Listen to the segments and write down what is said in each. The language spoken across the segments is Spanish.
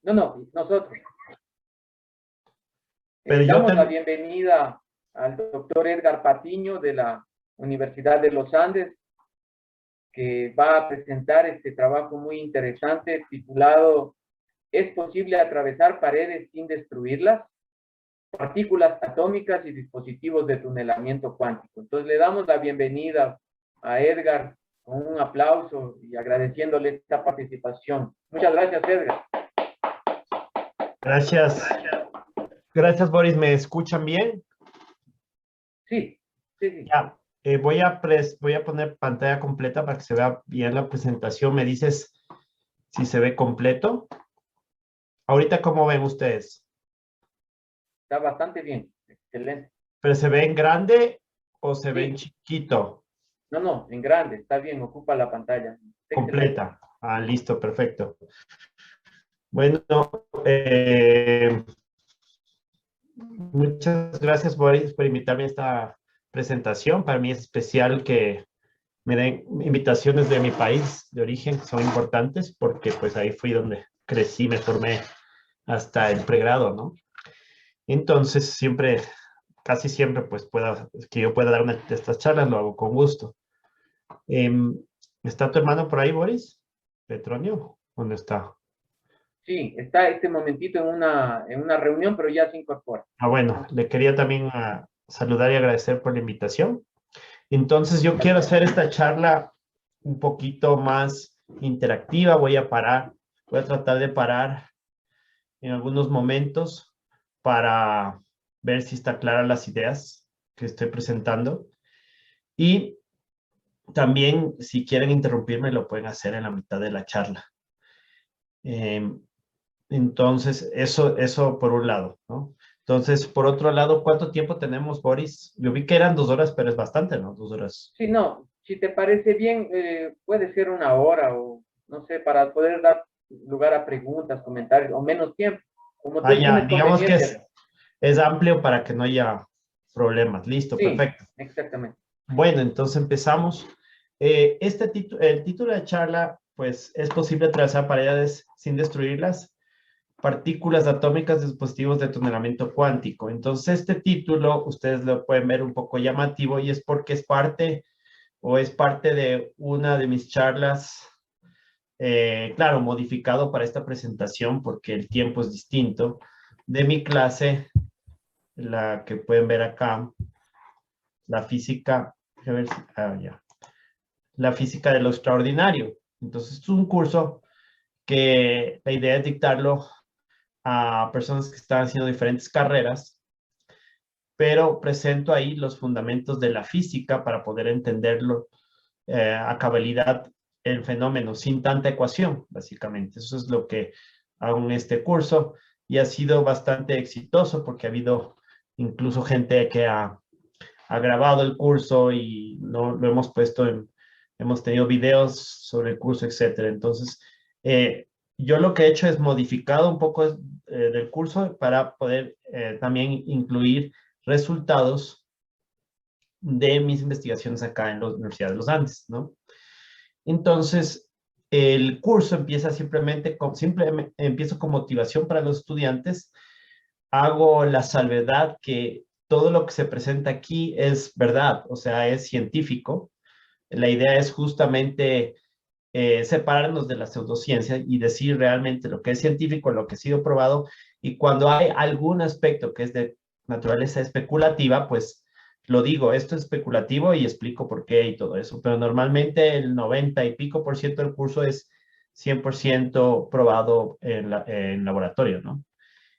No, no, nosotros. Pero yo Damos la también, bienvenida al doctor Edgar Patiño de la Universidad de los Andes, que va a presentar este trabajo muy interesante titulado ¿Es posible atravesar paredes sin destruirlas? Partículas atómicas y dispositivos de tunelamiento cuántico. Entonces le damos la bienvenida a Edgar con un aplauso y agradeciéndole esta participación. Muchas gracias, Edgar. gracias. Gracias, Boris. ¿Me escuchan bien? Sí, sí, sí. Ya. Voy a poner pantalla completa para que se vea bien la presentación. Me dices si se ve completo. Ahorita, ¿cómo ven ustedes? Está bastante bien. Excelente. ¿Pero se ve en grande o se ve en Sí, chiquito? no, no, en grande, está bien, ocupa la pantalla. Excelente. Completa. Ah, listo, perfecto. Bueno, muchas gracias, Boris, por invitarme a esta presentación. Para mí es especial que me den invitaciones de mi país de origen, son importantes porque pues ahí fui donde crecí, me formé hasta el pregrado, ¿no? Entonces, siempre, casi siempre, pues que yo pueda dar una de estas charlas, lo hago con gusto. Em, ¿Está tu hermano por ahí, Boris? ¿Petronio? ¿Dónde está? Sí, está este momentito en una reunión, pero ya se incorpora. Ah, bueno, le quería también saludar y agradecer por la invitación. Entonces, yo quiero hacer esta charla un poquito más interactiva. Voy a tratar de parar en algunos momentos para ver si está claras las ideas que estoy presentando. Y también, si quieren interrumpirme, lo pueden hacer en la mitad de la charla. Eh, entonces, eso por un lado, ¿no? Entonces, por otro lado, ¿cuánto tiempo tenemos, Boris? Yo vi que eran 2 horas, pero es bastante, ¿no? 2 horas. Sí, no, si te parece bien, puede ser una hora o no sé, para poder dar lugar a preguntas, comentarios o menos tiempo, como tú Ah, ya, estimes digamos que conveniente. es amplio para que no haya problemas. Listo, Sí, perfecto. exactamente. Bueno, entonces empezamos. El título de charla, pues, ¿es posible atravesar paredes sin destruirlas? Partículas atómicas de dispositivos de tunelamiento cuántico. Entonces, este título, ustedes lo pueden ver un poco llamativo y es porque es parte de una de mis charlas, claro, modificado para esta presentación porque el tiempo es distinto, de mi clase, la que pueden ver acá, la física, a ver ya, la física de lo extraordinario. Entonces, es un curso que la idea es dictarlo a personas que están haciendo diferentes carreras, pero presento ahí los fundamentos de la física para poder entenderlo a cabalidad el fenómeno sin tanta ecuación, básicamente. Eso es lo que hago en este curso y ha sido bastante exitoso porque ha habido incluso gente que ha grabado el curso y lo hemos puesto hemos tenido videos sobre el curso, etcétera. Entonces, yo lo que he hecho es modificado un poco del curso para poder también incluir resultados de mis investigaciones acá en la Universidad de los Andes, ¿no? Entonces, el curso empieza simplemente empiezo con motivación para los estudiantes. Hago la salvedad que todo lo que se presenta aquí es verdad, o sea, es científico. La idea es justamente separarnos de la pseudociencia y decir realmente lo que es científico, lo que ha sido probado, y cuando hay algún aspecto que es de naturaleza especulativa, pues lo digo, esto es especulativo y explico por qué y todo eso, pero normalmente el 90 y pico por ciento del curso es 100% probado en laboratorio, ¿no?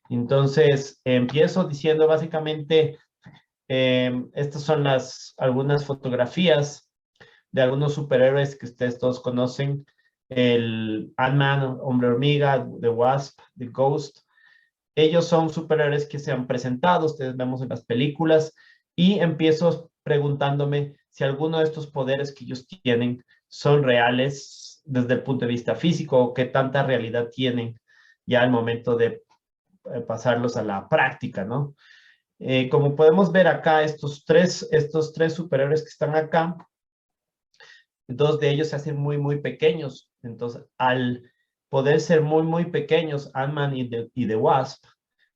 Entonces, empiezo diciendo básicamente, estas son algunas fotografías de algunos superhéroes que ustedes todos conocen, el Ant-Man, Hombre Hormiga, The Wasp, The Ghost. Ellos son superhéroes que se han presentado, ustedes vemos en las películas, y empiezo preguntándome si alguno de estos poderes que ellos tienen son reales desde el punto de vista físico o qué tanta realidad tienen ya al momento de pasarlos a la práctica, ¿no? Como podemos ver acá, estos tres superhéroes que están acá, dos de ellos se hacen muy, muy pequeños. Entonces, al poder ser muy, muy pequeños, Ant-Man y The Wasp,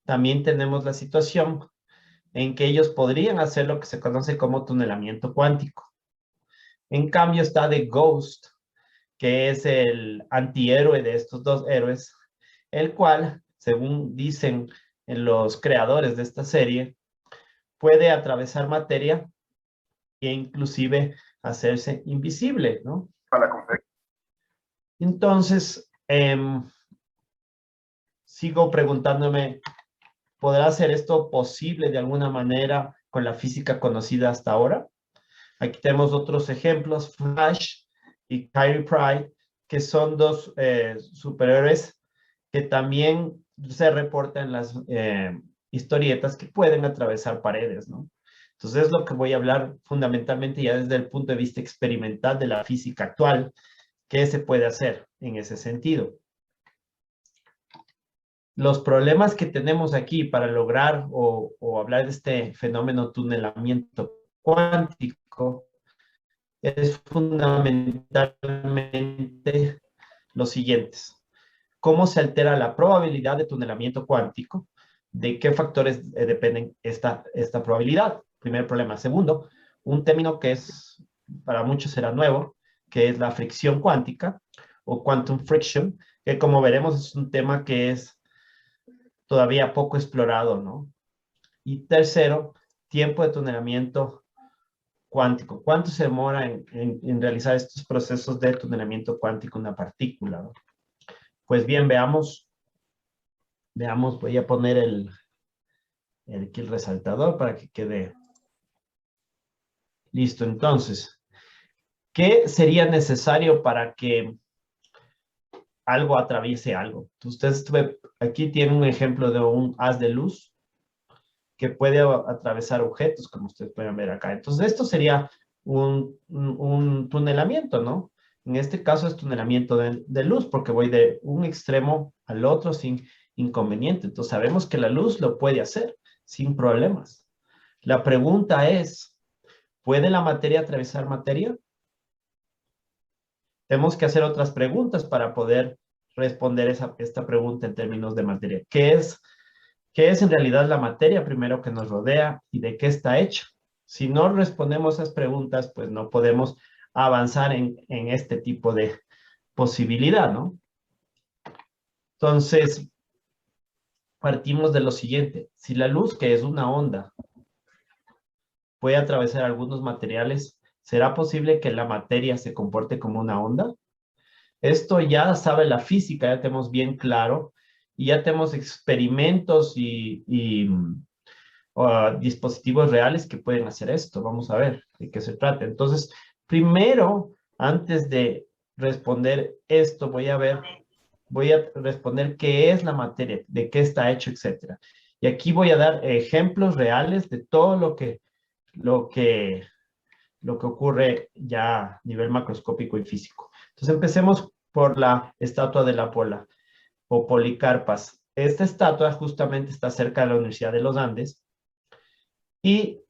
también tenemos la situación en que ellos podrían hacer lo que se conoce como tunelamiento cuántico. En cambio está The Ghost, que es el antihéroe de estos dos héroes, el cual, según dicen los creadores de esta serie, puede atravesar materia e inclusive hacerse invisible, ¿no? Entonces, sigo preguntándome, ¿podrá ser esto posible de alguna manera con la física conocida hasta ahora? Aquí tenemos otros ejemplos, Flash y Kyrie Pryde, que son dos superhéroes que también se reportan en las historietas que pueden atravesar paredes, ¿no? Entonces es lo que voy a hablar fundamentalmente ya desde el punto de vista experimental de la física actual, qué se puede hacer en ese sentido. Los problemas que tenemos aquí para lograr o hablar de este fenómeno tunelamiento cuántico es fundamentalmente los siguientes. ¿Cómo se altera la probabilidad de tunelamiento cuántico? ¿De qué factores dependen esta probabilidad? Primer problema. Segundo, un término que es, para muchos será nuevo, que es la fricción cuántica o quantum friction, que como veremos es un tema que es todavía poco explorado, ¿no? Y tercero, tiempo de tunelamiento cuántico. ¿Cuánto se demora en realizar estos procesos de tunelamiento cuántico una partícula, ¿no? Pues bien, veamos, voy a poner aquí el resaltador para que quede listo. Entonces, ¿qué sería necesario para que algo atraviese algo? Ustedes aquí tienen un ejemplo de un haz de luz que puede atravesar objetos, como ustedes pueden ver acá. Entonces, esto sería un tunelamiento, ¿no? En este caso es tunelamiento de luz, porque voy de un extremo al otro sin inconveniente. Entonces, sabemos que la luz lo puede hacer sin problemas. La pregunta es, ¿puede la materia atravesar materia? Tenemos que hacer otras preguntas para poder responder esta pregunta en términos de materia. ¿Qué es en realidad la materia primero que nos rodea y de qué está hecha? Si no respondemos esas preguntas, pues no podemos avanzar en este tipo de posibilidad, ¿no? Entonces, partimos de lo siguiente. Si la luz, que es una onda, puede atravesar algunos materiales, ¿será posible que la materia se comporte como una onda? Esto ya sabe la física, ya tenemos bien claro, y ya tenemos experimentos y dispositivos reales que pueden hacer esto. Vamos a ver de qué se trata. Entonces, primero, antes de responder esto, voy a responder qué es la materia, de qué está hecho, etcétera. Y aquí voy a dar ejemplos reales de todo lo que ocurre ya a nivel macroscópico y físico. Entonces, empecemos por la estatua de la Pola o Policarpas. Esta estatua justamente está cerca de la Universidad de los Andes y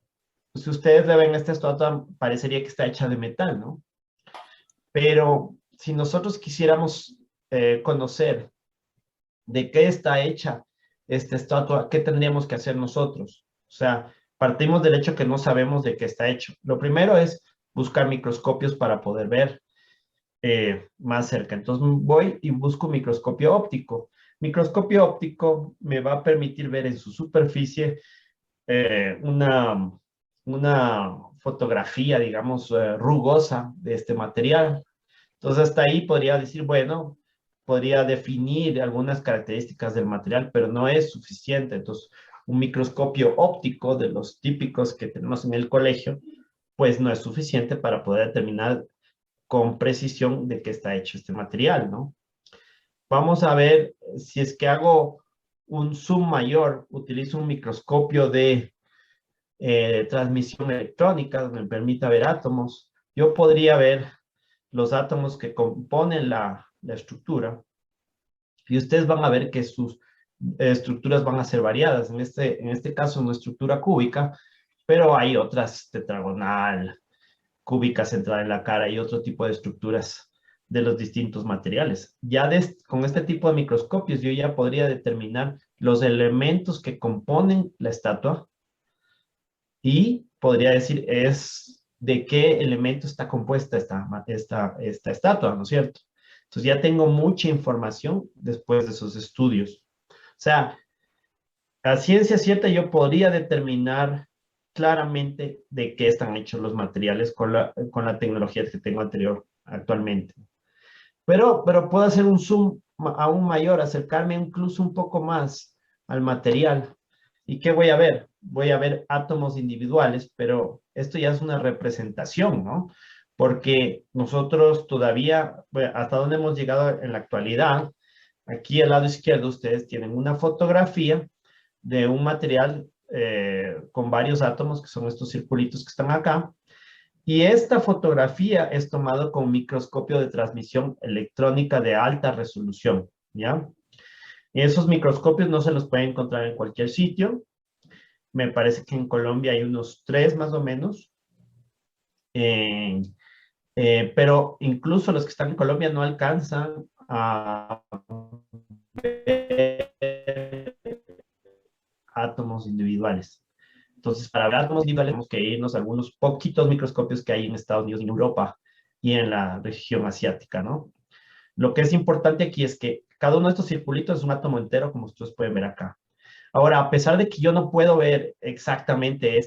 si ustedes le ven esta estatua, parecería que está hecha de metal, ¿no? Pero si nosotros quisiéramos conocer de qué está hecha esta estatua, ¿qué tendríamos que hacer nosotros? O sea, partimos del hecho que no sabemos de qué está hecho. Lo primero es buscar microscopios para poder ver más cerca. Entonces voy y busco un microscopio óptico. Microscopio óptico me va a permitir ver en su superficie una fotografía, digamos, rugosa de este material. Entonces, hasta ahí podría decir, bueno, podría definir algunas características del material, pero no es suficiente. Entonces, un microscopio óptico de los típicos que tenemos en el colegio, pues no es suficiente para poder determinar con precisión de qué está hecho este material, ¿no? Vamos a ver si es que hago un zoom mayor, utilizo un microscopio de transmisión electrónica, donde me permita ver átomos. Yo podría ver los átomos que componen la estructura y ustedes van a ver que sus estructuras van a ser variadas. En este caso, una estructura cúbica, pero hay otras tetragonal, cúbica centrada en la cara y otro tipo de estructuras de los distintos materiales. Ya con este tipo de microscopios yo ya podría determinar los elementos que componen la estatua y podría decir de qué elemento está compuesta esta estatua, ¿no es cierto? Entonces ya tengo mucha información después de esos estudios. O sea, a ciencia cierta yo podría determinar claramente de qué están hechos los materiales con la tecnología que tengo actualmente. Pero puedo hacer un zoom aún mayor, acercarme incluso un poco más al material. ¿Y qué voy a ver? Voy a ver átomos individuales, pero esto ya es una representación, ¿no? Porque nosotros todavía, bueno, hasta donde hemos llegado en la actualidad, aquí al lado izquierdo ustedes tienen una fotografía de un material con varios átomos, que son estos circulitos que están acá. Y esta fotografía es tomada con un microscopio de transmisión electrónica de alta resolución, ¿ya? Esos microscopios no se los puede encontrar en cualquier sitio. Me parece que en Colombia hay unos 3 más o menos. Pero incluso los que están en Colombia no alcanzan a ver átomos individuales. Entonces, para ver átomos individuales tenemos que irnos a algunos poquitos microscopios que hay en Estados Unidos y en Europa y en la región asiática, ¿no? Lo que es importante aquí es que cada uno de estos circulitos es un átomo entero, como ustedes pueden ver acá. Ahora, a pesar de que yo no puedo ver exactamente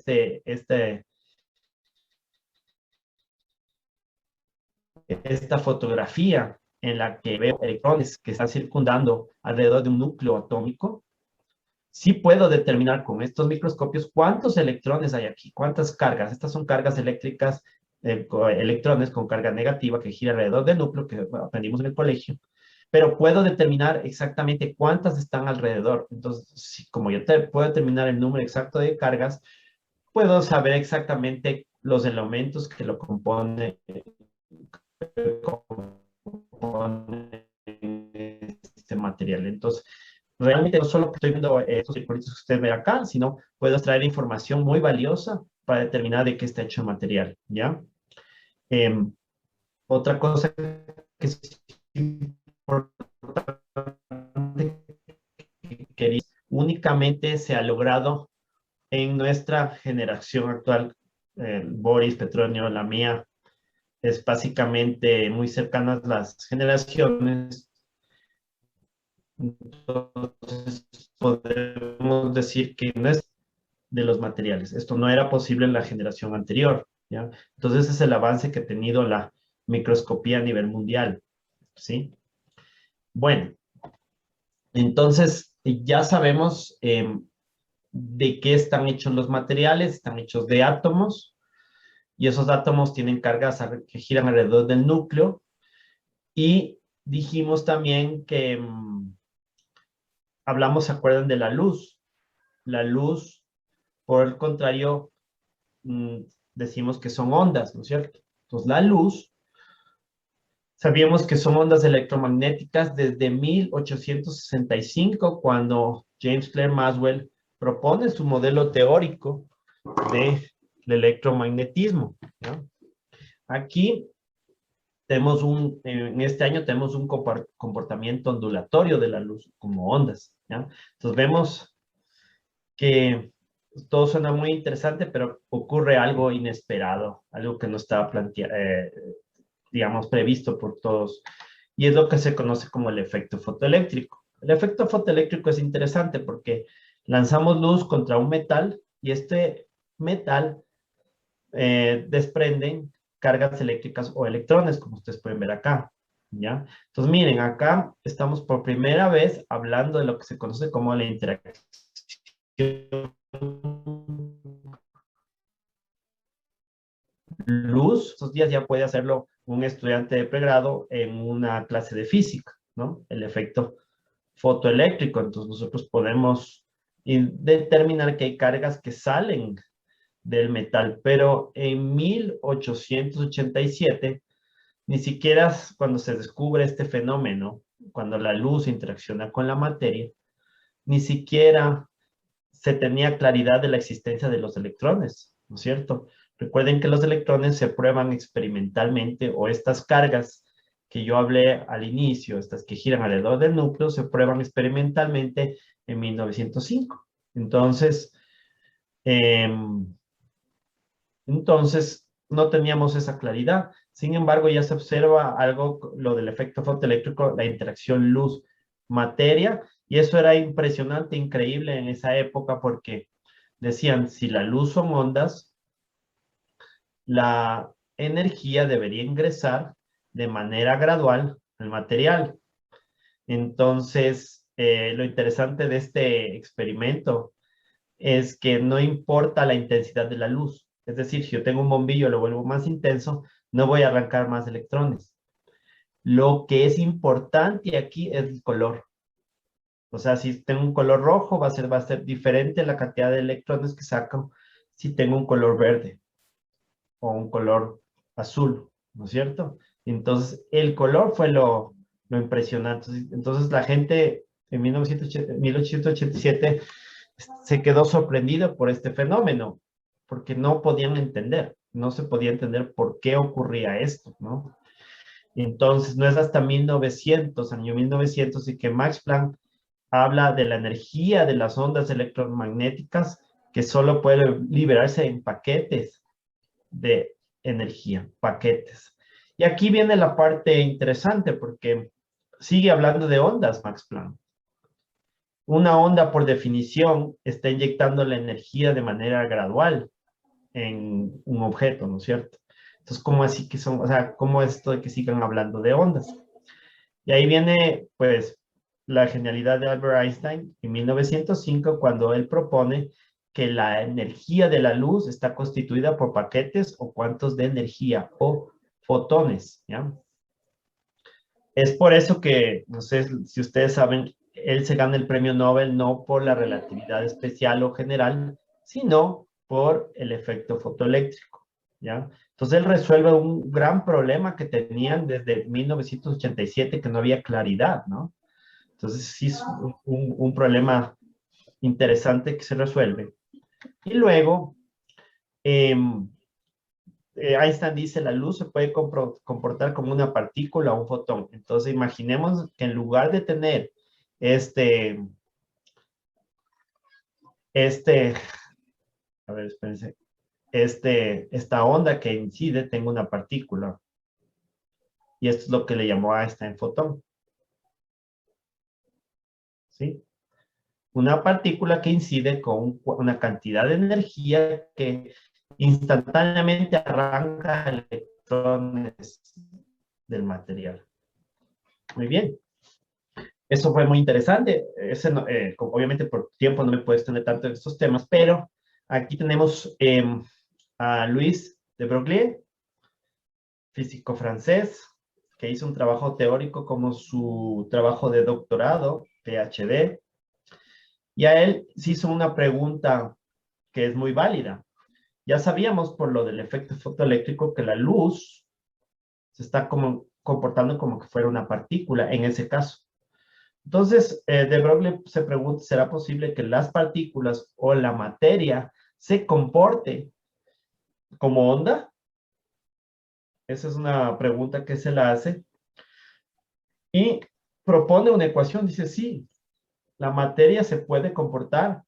esta fotografía en la que veo electrones que están circundando alrededor de un núcleo atómico, sí puedo determinar con estos microscopios cuántos electrones hay aquí, cuántas cargas. Estas son cargas eléctricas, electrones con carga negativa que gira alrededor del núcleo, que aprendimos en el colegio. Pero puedo determinar exactamente cuántas están alrededor. Entonces, como yo puedo determinar el número exacto de cargas, puedo saber exactamente los elementos que lo componen este material. Entonces, realmente no solo estoy viendo estos circuitos que ustedes ven acá, sino puedo extraer información muy valiosa para determinar de qué está hecho el material, ¿ya? Otra cosa que es importante que únicamente se ha logrado en nuestra generación actual, Boris, Petronio, la mía, es básicamente muy cercanas las generaciones. Entonces, podemos decir que no es de los materiales. Esto no era posible en la generación anterior, ¿ya? Entonces, ese es el avance que ha tenido la microscopía a nivel mundial, ¿sí? Bueno, entonces, ya sabemos de qué están hechos los materiales. Están hechos de átomos, y esos átomos tienen cargas que giran alrededor del núcleo. Y dijimos también que hablamos, ¿se acuerdan de la luz? La luz, por el contrario, decimos que son ondas, ¿no es cierto? Entonces, la luz, sabíamos que son ondas electromagnéticas desde 1865, cuando James Clerk Maxwell propone su modelo teórico del electromagnetismo, ¿no? Aquí tenemos en este año tenemos un comportamiento ondulatorio de la luz como ondas, ¿ya? Entonces vemos que todo suena muy interesante, pero ocurre algo inesperado, algo que no estaba digamos, previsto por todos, y es lo que se conoce como el efecto fotoeléctrico. El efecto fotoeléctrico es interesante porque lanzamos luz contra un metal y este metal desprende cargas eléctricas o electrones, como ustedes pueden ver acá, ¿ya? Entonces, miren, acá estamos por primera vez hablando de lo que se conoce como la interacción luz. Estos días ya puede hacerlo un estudiante de pregrado en una clase de física, ¿no? El efecto fotoeléctrico. Entonces, nosotros podemos determinar que hay cargas que salen del metal, pero en 1887, ni siquiera cuando se descubre este fenómeno, cuando la luz interacciona con la materia, ni siquiera se tenía claridad de la existencia de los electrones, ¿no es cierto? Recuerden que los electrones se prueban experimentalmente, o estas cargas que yo hablé al inicio, estas que giran alrededor del núcleo, se prueban experimentalmente en 1905. Entonces, no teníamos esa claridad. Sin embargo, ya se observa algo, lo del efecto fotoeléctrico, la interacción luz-materia, y eso era impresionante, increíble en esa época, porque decían, si la luz son ondas, la energía debería ingresar de manera gradual al material. Entonces, lo interesante de este experimento es que no importa la intensidad de la luz. Es decir, si yo tengo un bombillo, lo vuelvo más intenso, no voy a arrancar más electrones. Lo que es importante aquí es el color. O sea, si tengo un color rojo, va a ser diferente la cantidad de electrones que saco si tengo un color verde o un color azul, ¿no es cierto? Entonces, el color fue lo impresionante. Entonces, la gente en 1887 se quedó sorprendido por este fenómeno, porque no podían entender, no se podía entender por qué ocurría esto, ¿no? Entonces, no es hasta 1900, año 1900, y que Max Planck habla de la energía de las ondas electromagnéticas que solo puede liberarse en paquetes de energía, paquetes. Y aquí viene la parte interesante, porque sigue hablando de ondas, Max Planck. Una onda, por definición, está inyectando la energía de manera gradual en un objeto, ¿no es cierto? Entonces, ¿cómo así que son, o sea, cómo es esto de que sigan hablando de ondas? Y ahí viene, pues, la genialidad de Albert Einstein en 1905, cuando él propone que la energía de la luz está constituida por paquetes o cuantos de energía o fotones, ¿ya? Es por eso que, no sé si ustedes saben, él se gana el premio Nobel no por la relatividad especial o general, sino por el efecto fotoeléctrico, ¿ya? Entonces él resuelve un gran problema que tenían desde 1987, que no había claridad, ¿no? Entonces sí es un problema interesante que se resuelve. Y luego, Einstein dice, la luz se puede comportar como una partícula o un fotón. Entonces, imaginemos que en lugar de tener a ver, espérense, esta onda que incide, tengo una partícula. Y esto es lo que le llamó a Einstein fotón. ¿Sí? Una partícula que incide con una cantidad de energía que instantáneamente arranca electrones del material. Muy bien. Eso fue muy interesante. Obviamente por tiempo no me puedes tener tanto en estos temas, pero aquí tenemos a Luis de Broglie, físico francés, que hizo un trabajo teórico como su trabajo de doctorado, PhD, y a él se hizo una pregunta que es muy válida. Ya sabíamos por lo del efecto fotoeléctrico que la luz se está comportando como que fuera una partícula en ese caso. Entonces, de Broglie se pregunta, ¿será posible que las partículas o la materia se comporte como onda? Esa es una pregunta que se la hace. Y propone una ecuación, dice, sí, la materia se puede comportar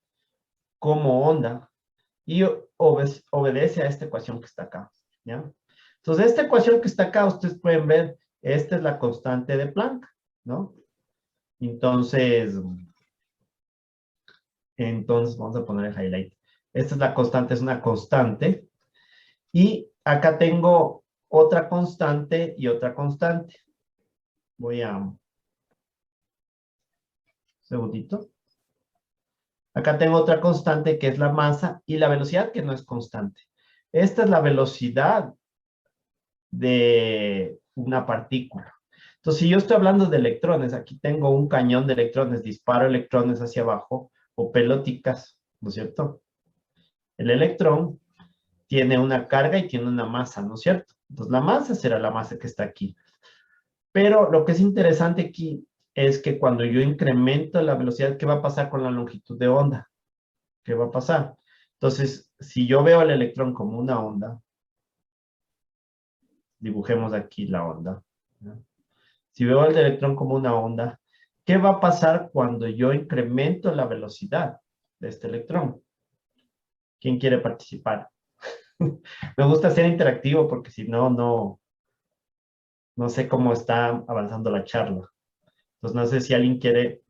como onda y obedece a esta ecuación que está acá, ¿ya? Entonces, esta ecuación que está acá, ustedes pueden ver, esta es la constante de Planck, ¿no? Entonces vamos a poner el highlight. Esta es la constante, es una constante. Y acá tengo otra constante y otra constante. Voy a... Un segundito. Acá tengo otra constante que es la masa y la velocidad que no es constante. Esta es la velocidad de una partícula. Entonces, si yo estoy hablando de electrones, aquí tengo un cañón de electrones, disparo electrones hacia abajo o pelotitas, ¿no es cierto? El electrón tiene una carga y tiene una masa, ¿no es cierto? Entonces, la masa será la masa que está aquí. Pero lo que es interesante aquí es que cuando yo incremento la velocidad, ¿qué va a pasar con la longitud de onda? ¿Qué va a pasar? Entonces, si yo veo al electrón como una onda, dibujemos aquí la onda, ¿no? Si veo al electrón como una onda, ¿qué va a pasar cuando yo incremento la velocidad de este electrón? ¿Quién quiere participar? Me gusta ser interactivo porque si no, no sé cómo está avanzando la charla. Entonces, no sé si alguien quiere.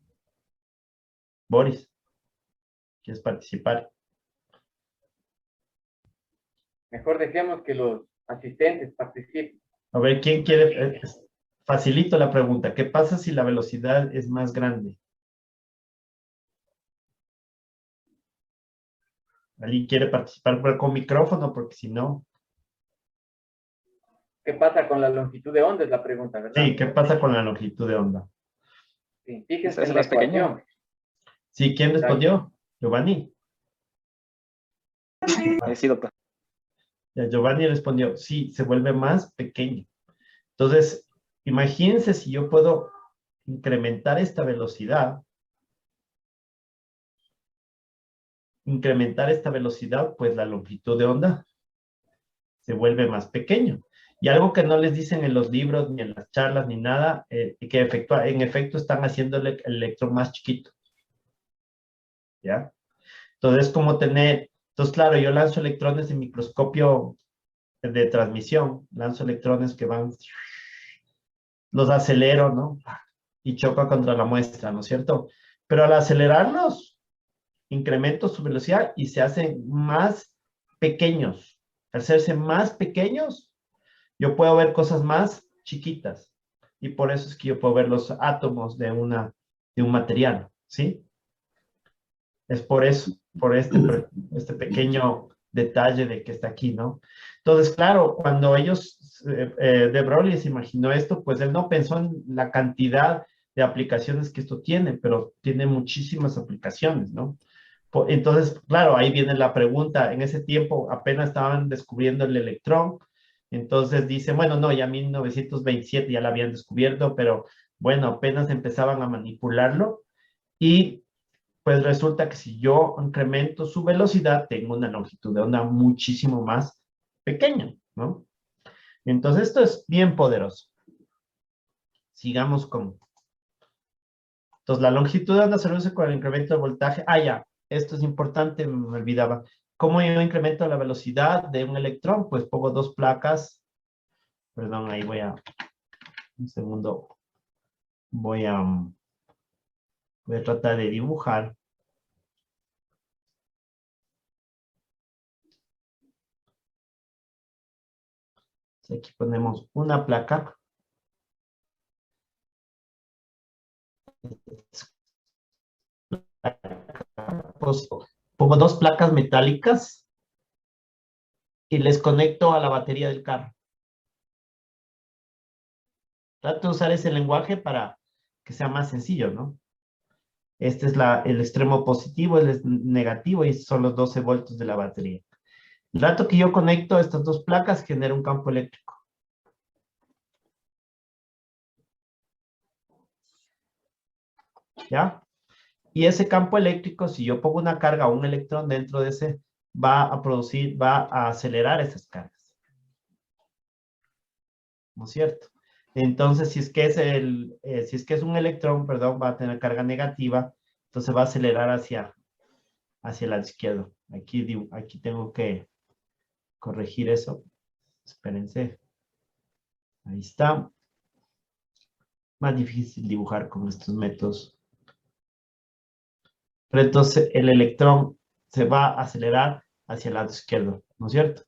Boris, ¿quieres participar? Mejor dejemos que los asistentes participen. A ver, ¿quién quiere? Facilito la pregunta. ¿Qué pasa si la velocidad es más grande? ¿Alguien quiere participar con micrófono? Porque si no. ¿Qué pasa con la longitud de onda? Es la pregunta, ¿verdad? Sí, ¿qué pasa con la longitud de onda? Sí, ¿Se fíjense hace en la más pequeña? ecuación. Sí, ¿quién respondió? Giovanni. Sí, doctor. Ya, Giovanni respondió, sí, se vuelve más pequeño. Entonces, imagínense si yo puedo incrementar esta velocidad, pues la longitud de onda se vuelve más pequeño. Y algo que no les dicen en los libros, ni en las charlas, ni nada, que en efecto están haciendo el electrón más chiquito. ¿Ya? Entonces, como tener, entonces, claro, yo lanzo electrones en microscopio de transmisión, lanzo electrones que van, los acelero, ¿no? Y choca contra la muestra, ¿no es cierto? Pero al acelerarlos, incremento su velocidad y se hacen más pequeños. Al hacerse más pequeños, yo puedo ver cosas más chiquitas. Y por eso es que yo puedo ver los átomos de un material, ¿sí? Es por eso, por este pequeño detalle de que está aquí, ¿no? Entonces, claro, cuando de Broglie se imaginó esto, pues él no pensó en la cantidad de aplicaciones que esto tiene, pero tiene muchísimas aplicaciones, ¿no? Entonces, claro, ahí viene la pregunta. En ese tiempo apenas estaban descubriendo el electrón. Entonces dice, bueno, no, ya en 1927 ya lo habían descubierto, pero bueno, apenas empezaban a manipularlo. Y pues resulta que si yo incremento su velocidad, tengo una longitud de onda muchísimo más pequeña, ¿no? Entonces esto es bien poderoso. Sigamos con. Entonces la longitud de onda se reduce con el incremento de voltaje. Ah, ya, esto es importante, me olvidaba. ¿Cómo yo incremento la velocidad de un electrón? Pues pongo dos placas. Perdón, ahí un segundo. Voy a tratar de dibujar. Aquí ponemos una placa. Pues, pongo dos placas metálicas y les conecto a la batería del carro. Trato de usar ese lenguaje para que sea más sencillo, ¿no? Este es el extremo positivo, el negativo y son los 12 voltios de la batería. El rato que yo conecto estas dos placas genera un campo eléctrico. ¿Ya? Y ese campo eléctrico, si yo pongo una carga o un electrón dentro de ese, va a acelerar esas cargas. ¿No es cierto? Entonces, si es que es un electrón, perdón, va a tener carga negativa, entonces va a acelerar hacia el lado izquierdo. Aquí tengo que corregir eso. Espérense. Ahí está. Más difícil dibujar con estos métodos. Pero entonces el electrón se va a acelerar hacia el lado izquierdo, ¿no es cierto?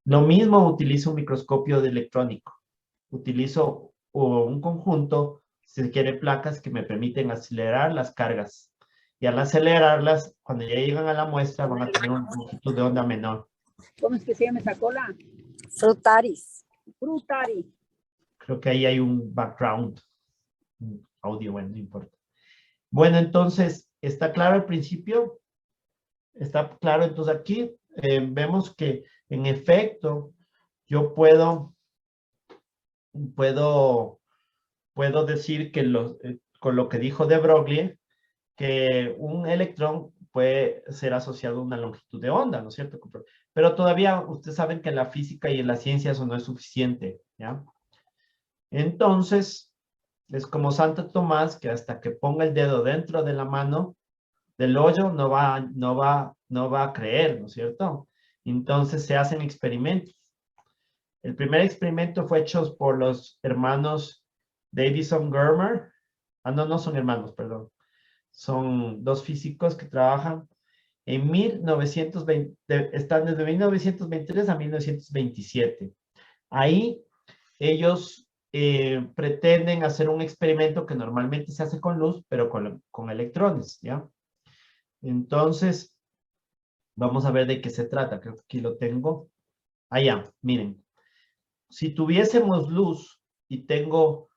Lo mismo utilizo un microscopio de electrónico. Utilizo un conjunto, si se quiere, placas que me permiten acelerar las cargas. Y al acelerarlas, cuando ya llegan a la muestra, van a tener una longitud de onda menor. ¿Cómo es que se llama esa cola? Frutaris. Frutari. Creo que ahí hay un background, un audio, bueno, no importa. Bueno, entonces, ¿está claro el principio? ¿Está claro? Entonces aquí vemos que en efecto yo puedo decir que con lo que dijo de Broglie, que un electrón puede ser asociado a una longitud de onda, ¿no es cierto? Pero todavía ustedes saben que en la física y en la ciencia eso no es suficiente, ¿ya? Entonces, es como Santo Tomás, que hasta que ponga el dedo dentro de la mano del hoyo no va a creer, ¿no es cierto? Entonces se hacen experimentos. El primer experimento fue hecho por los hermanos Davison Germer. Ah, no, no son hermanos, perdón. Son dos físicos que trabajan en 1920, están desde 1923 a 1927. Ahí ellos pretenden hacer un experimento que normalmente se hace con luz, pero con electrones, ¿ya? Entonces, vamos a ver de qué se trata. Creo que aquí lo tengo. Allá, miren. Si tuviésemos luz y tengo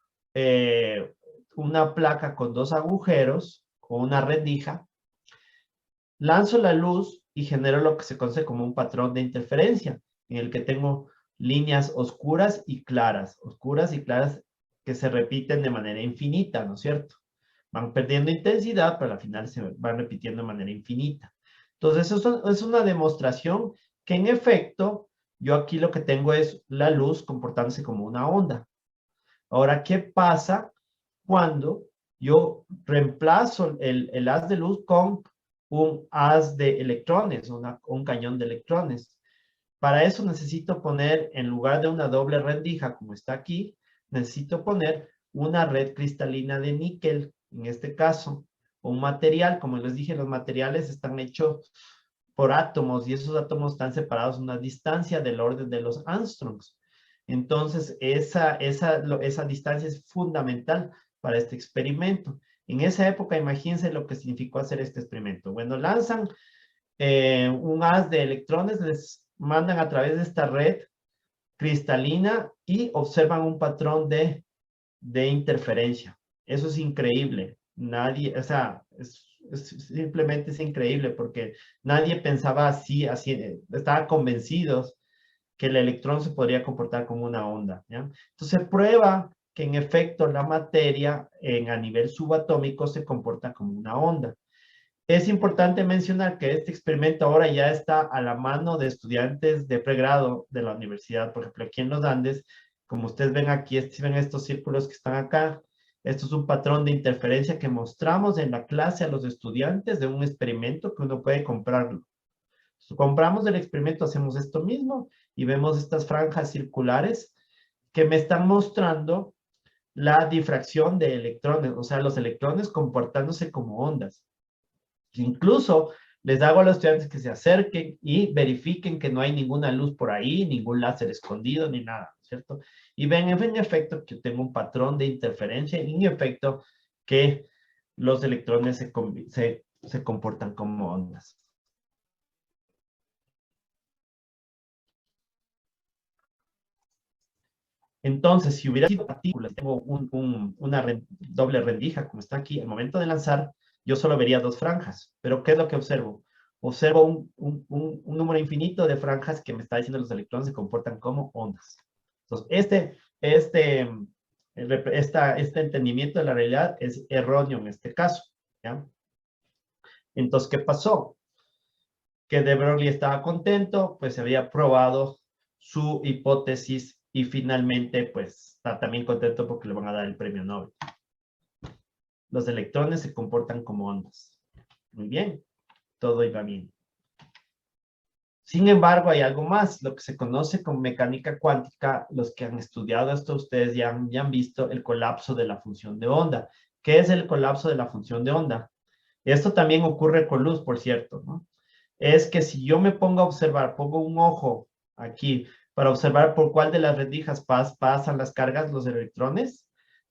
una placa con dos agujeros o una rendija, lanzo la luz y genero lo que se conoce como un patrón de interferencia, en el que tengo líneas oscuras y claras que se repiten de manera infinita, ¿no es cierto? Van perdiendo intensidad, pero al final se van repitiendo de manera infinita. Entonces, eso es una demostración que en efecto, yo aquí lo que tengo es la luz comportándose como una onda. Ahora, ¿qué pasa cuando yo reemplazo el haz de luz con un haz de electrones, un cañón de electrones? Para eso necesito poner, en lugar de una doble rendija, como está aquí, necesito poner una red cristalina de níquel, en este caso, un material. Como les dije, los materiales están hechos por átomos y esos átomos están separados a una distancia del orden de los angstroms. Entonces, esa distancia es fundamental para este experimento. En esa época, imagínense lo que significó hacer este experimento. Bueno, lanzan un haz de electrones, les mandan a través de esta red cristalina y observan un patrón de interferencia. Eso es increíble. Nadie, o sea, simplemente es increíble porque nadie pensaba así, estaban convencidos que el electrón se podría comportar como una onda, ¿ya? Entonces prueba que en efecto la materia a nivel subatómico se comporta como una onda. Es importante mencionar que este experimento ahora ya está a la mano de estudiantes de pregrado de la universidad. Por ejemplo, aquí en los Andes, como ustedes ven aquí, ven estos círculos que están acá. Esto es un patrón de interferencia que mostramos en la clase a los estudiantes de un experimento que uno puede comprarlo. Si compramos el experimento, hacemos esto mismo y vemos estas franjas circulares que me están mostrando la difracción de electrones, o sea, los electrones comportándose como ondas. Incluso les hago a los estudiantes que se acerquen y verifiquen que no hay ninguna luz por ahí, ningún láser escondido, ni nada, ¿cierto? Y ven en efecto que tengo un patrón de interferencia y en efecto que los electrones se comportan como ondas. Entonces, si hubiera sido partículas, tengo una doble rendija, como está aquí, al momento de lanzar, yo solo vería dos franjas. Pero, ¿qué es lo que observo? Observo un número infinito de franjas que me está diciendo los electrones se comportan como ondas. Entonces, este entendimiento de la realidad es erróneo en este caso, ¿ya? Entonces, ¿qué pasó? Que de Broglie estaba contento, pues se había probado su hipótesis y finalmente, pues, está también contento porque le van a dar el premio Nobel. Los electrones se comportan como ondas. Muy bien, todo iba bien. Sin embargo, hay algo más, lo que se conoce como mecánica cuántica. Los que han estudiado esto, ustedes ya han visto el colapso de la función de onda. ¿Qué es el colapso de la función de onda? Esto también ocurre con luz, por cierto, ¿no? Es que si yo me pongo a observar, pongo un ojo aquí para observar por cuál de las rendijas pasan las cargas, los electrones,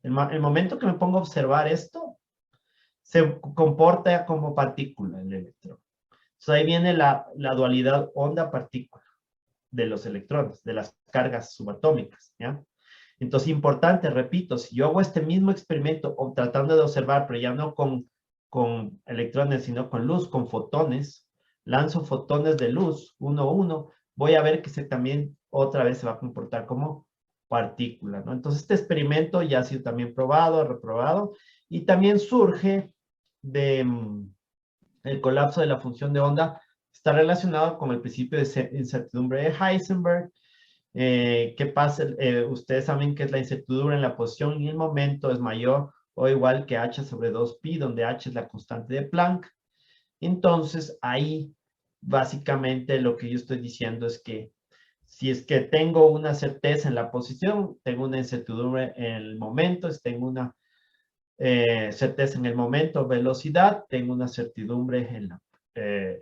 el momento que me pongo a observar esto, se comporta como partícula el electrón. Entonces ahí viene la dualidad onda-partícula de los electrones, de las cargas subatómicas, ¿ya? Entonces, importante, repito, si yo hago este mismo experimento o tratando de observar, pero ya no con electrones, sino con luz, con fotones, lanzo fotones de luz, uno a uno, voy a ver que también otra vez se va a comportar como partícula, ¿no? Entonces, este experimento ya ha sido también probado, reprobado, y también surge de el colapso de la función de onda, está relacionado con el principio de incertidumbre de Heisenberg. ¿Qué pasa? Ustedes saben que es la incertidumbre en la posición y el momento es mayor o igual que h sobre 2pi, donde h es la constante de Planck. Entonces, ahí básicamente lo que yo estoy diciendo es que si es que tengo una certeza en la posición, tengo una incertidumbre en el momento, si tengo una certeza en el momento, velocidad, tengo una certidumbre en la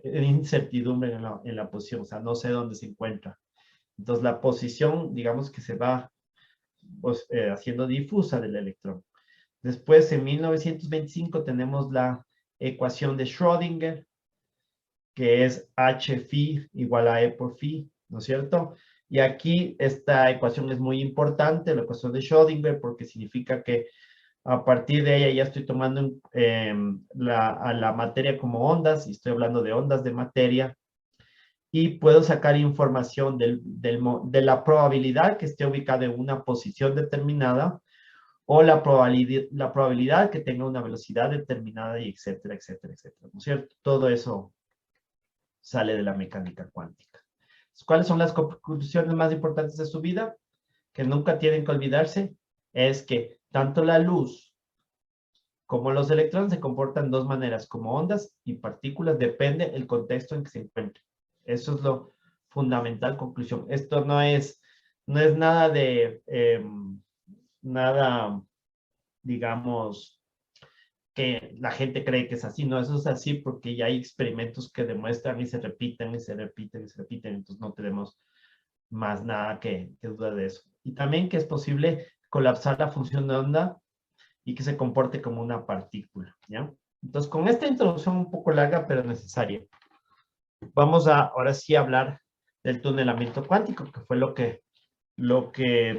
incertidumbre en la posición, o sea, no sé dónde se encuentra. Entonces, la posición, digamos que se va pues, haciendo difusa del electrón. Después, en 1925, tenemos la ecuación de Schrödinger, que es h phi igual a e por phi, ¿no es cierto? Y aquí esta ecuación es muy importante, la ecuación de Schrödinger, porque significa que a partir de ella ya estoy tomando a la materia como ondas, y estoy hablando de ondas de materia, y puedo sacar información de la probabilidad que esté ubicada en una posición determinada, o la probabilidad que tenga una velocidad determinada, y etcétera, etcétera, etcétera, ¿no es cierto? Todo eso sale de la mecánica cuántica. ¿Cuáles son las conclusiones más importantes de su vida? Que nunca tienen que olvidarse, es que tanto la luz como los electrones se comportan de dos maneras, como ondas y partículas, depende del contexto en que se encuentren. Eso es lo fundamental conclusión. Esto no es nada de, nada, digamos, que la gente cree que es así. No, eso es así porque ya hay experimentos que demuestran y se repiten y se repiten y se repiten. Entonces no tenemos más nada que duda de eso. Y también que es posible colapsar la función de onda y que se comporte como una partícula, ¿ya? Entonces, con esta introducción un poco larga, pero necesaria, vamos a ahora sí hablar del tunelamiento cuántico, que fue lo que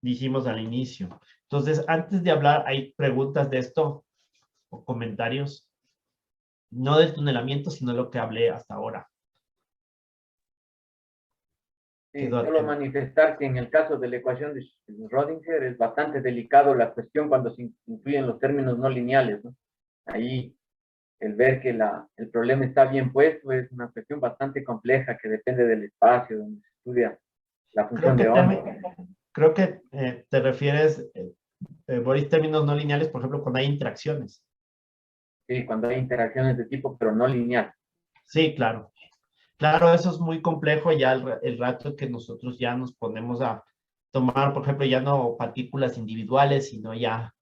dijimos al inicio. Entonces, antes de hablar, hay preguntas de esto o comentarios, no del tunelamiento, sino lo que hablé hasta ahora. Sí, solo manifestar que en el caso de la ecuación de Schrödinger es bastante delicado la cuestión cuando se incluyen los términos no lineales, ¿no? Ahí el ver que el problema está bien puesto es una cuestión bastante compleja que depende del espacio donde se estudia la función de onda. Creo que te refieres, Boris, términos no lineales, por ejemplo, cuando hay interacciones. Sí, cuando hay interacciones de tipo, pero no lineal. Sí, claro. Claro, eso es muy complejo ya el rato que nosotros ya nos ponemos a tomar, por ejemplo, ya no partículas individuales, sino ya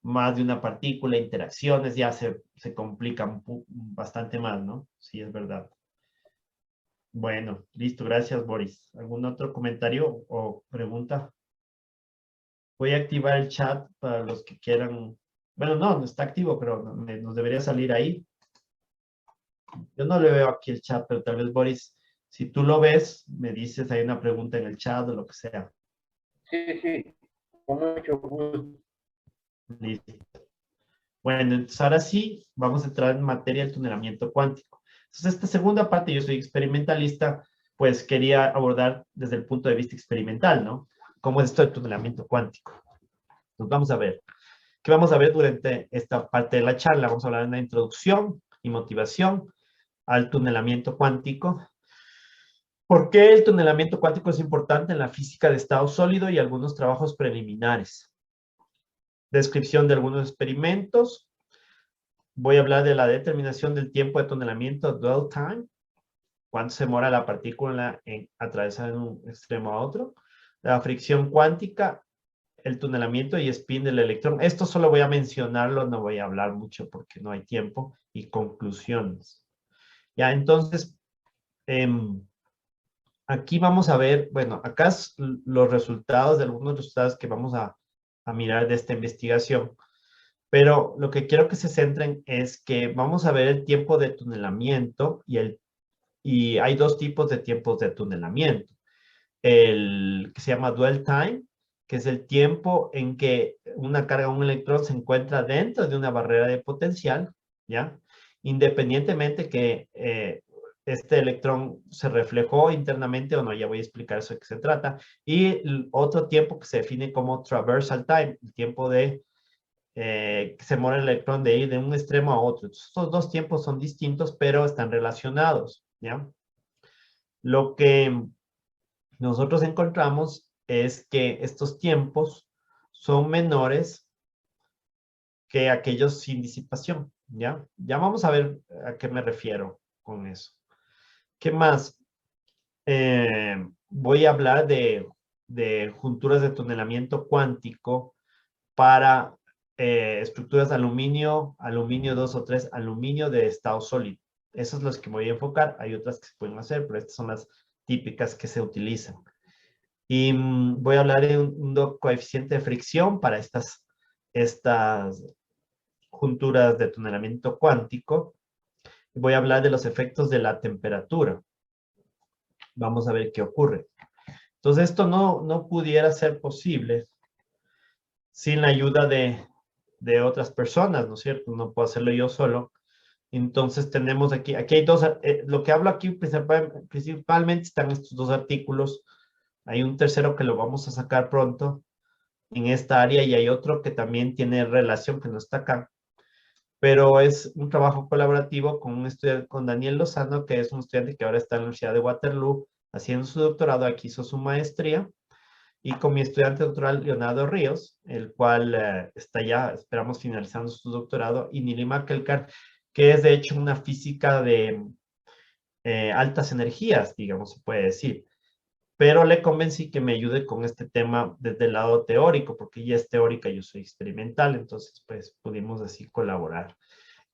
más de una partícula, interacciones, ya se complican bastante más, ¿no? Sí, es verdad. Bueno, listo, gracias, Boris. ¿Algún otro comentario o pregunta? Voy a activar el chat para los que quieran. Bueno, no está activo, pero nos debería salir ahí. Yo no le veo aquí el chat, pero tal vez, Boris, si tú lo ves, me dices, hay una pregunta en el chat o lo que sea. Sí, sí, con mucho gusto. Listo. Bueno, entonces ahora sí, vamos a entrar en materia del tunelamiento cuántico. Entonces, esta segunda parte, yo soy experimentalista, pues quería abordar desde el punto de vista experimental, ¿no? ¿Cómo es esto del tunelamiento cuántico? Entonces, vamos a ver. ¿Qué vamos a ver durante esta parte de la charla? Vamos a hablar de una introducción y motivación al tunelamiento cuántico. ¿Por qué el tunelamiento cuántico es importante en la física de estado sólido y algunos trabajos preliminares? Descripción de algunos experimentos. Voy a hablar de la determinación del tiempo de tunelamiento, dwell time. Cuánto se demora la partícula en atravesar de un extremo a otro. La fricción cuántica, el tunelamiento y spin del electrón. Esto solo voy a mencionarlo, no voy a hablar mucho porque no hay tiempo. Y conclusiones. Ya, entonces, aquí vamos a ver, bueno, acá los resultados de algunos resultados que vamos a mirar de esta investigación. Pero lo que quiero que se centren es que vamos a ver el tiempo de tunelamiento y hay dos tipos de tiempos de tunelamiento. El que se llama dwell time, que es el tiempo en que una carga, un electrón se encuentra dentro de una barrera de potencial, ¿ya? Independientemente que este electrón se reflejó internamente o no, ya voy a explicar eso de qué se trata. Y otro tiempo que se define como traversal time, el tiempo de que se muere el electrón de ir de un extremo a otro. Entonces, estos dos tiempos son distintos, pero están relacionados, ¿ya? Lo que nosotros encontramos es que estos tiempos son menores que aquellos sin disipación, ¿ya? Ya vamos a ver a qué me refiero con eso. ¿Qué más? Voy a hablar de junturas de tunelamiento cuántico para estructuras de aluminio, aluminio 2 o 3, aluminio de estado sólido. Esos son los que me voy a enfocar. Hay otras que se pueden hacer, pero estas son las típicas que se utilizan. Y voy a hablar de un coeficiente de fricción para estas junturas de tunelamiento cuántico. Voy a hablar de los efectos de la temperatura. Vamos a ver qué ocurre. Entonces, esto no pudiera ser posible sin la ayuda de otras personas, ¿no es cierto? No puedo hacerlo yo solo. Entonces, tenemos aquí hay dos, lo que hablo aquí principalmente están estos dos artículos. Hay un tercero que lo vamos a sacar pronto en esta área y hay otro que también tiene relación, que no está acá. Pero es un trabajo colaborativo con un estudiante, con Daniel Lozano, que es un estudiante que ahora está en la Universidad de Waterloo haciendo su doctorado, aquí hizo su maestría, y con mi estudiante doctoral Leonardo Ríos, el cual está ya, esperamos, finalizando su doctorado, y Nilima Kelkar, que es de hecho una física de altas energías, digamos, se puede decir. Pero le convencí que me ayude con este tema desde el lado teórico, porque ella es teórica, yo soy experimental, entonces pues pudimos así colaborar.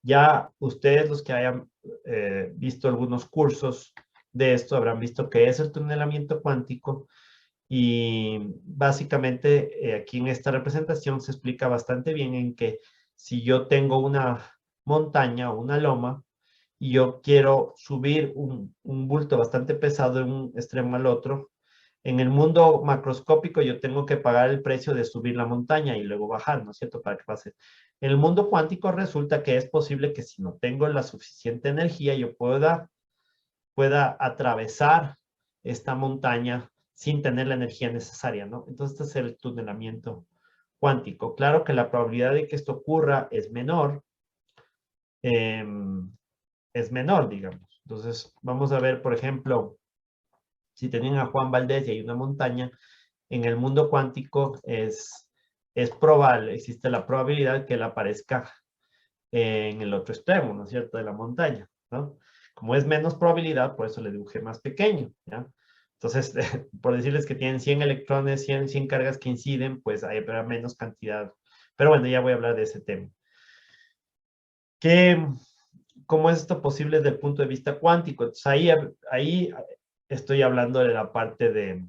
Ya ustedes, los que hayan visto algunos cursos de esto, habrán visto qué es el tunelamiento cuántico y básicamente aquí en esta representación se explica bastante bien en que si yo tengo una montaña o una loma y yo quiero subir un bulto bastante pesado de un extremo al otro, en el mundo macroscópico yo tengo que pagar el precio de subir la montaña y luego bajar, ¿no es cierto? Para que pase. En el mundo cuántico resulta que es posible que si no tengo la suficiente energía, yo pueda atravesar esta montaña sin tener la energía necesaria, ¿no? Entonces, este es el tunelamiento cuántico. Claro que la probabilidad de que esto ocurra eh, es menor, digamos. Entonces, vamos a ver, por ejemplo, si tenían a Juan Valdés y hay una montaña, en el mundo cuántico es probable, existe la probabilidad que él aparezca en el otro extremo, ¿no es cierto?, de la montaña, ¿no? Como es menos probabilidad, por eso le dibujé más pequeño, ¿ya? Entonces, por decirles que tienen 100 electrones, 100 cargas que inciden, pues habrá menos cantidad. Pero bueno, ya voy a hablar de ese tema. ¿Cómo es esto posible desde el punto de vista cuántico? Entonces, ahí estoy hablando de la parte de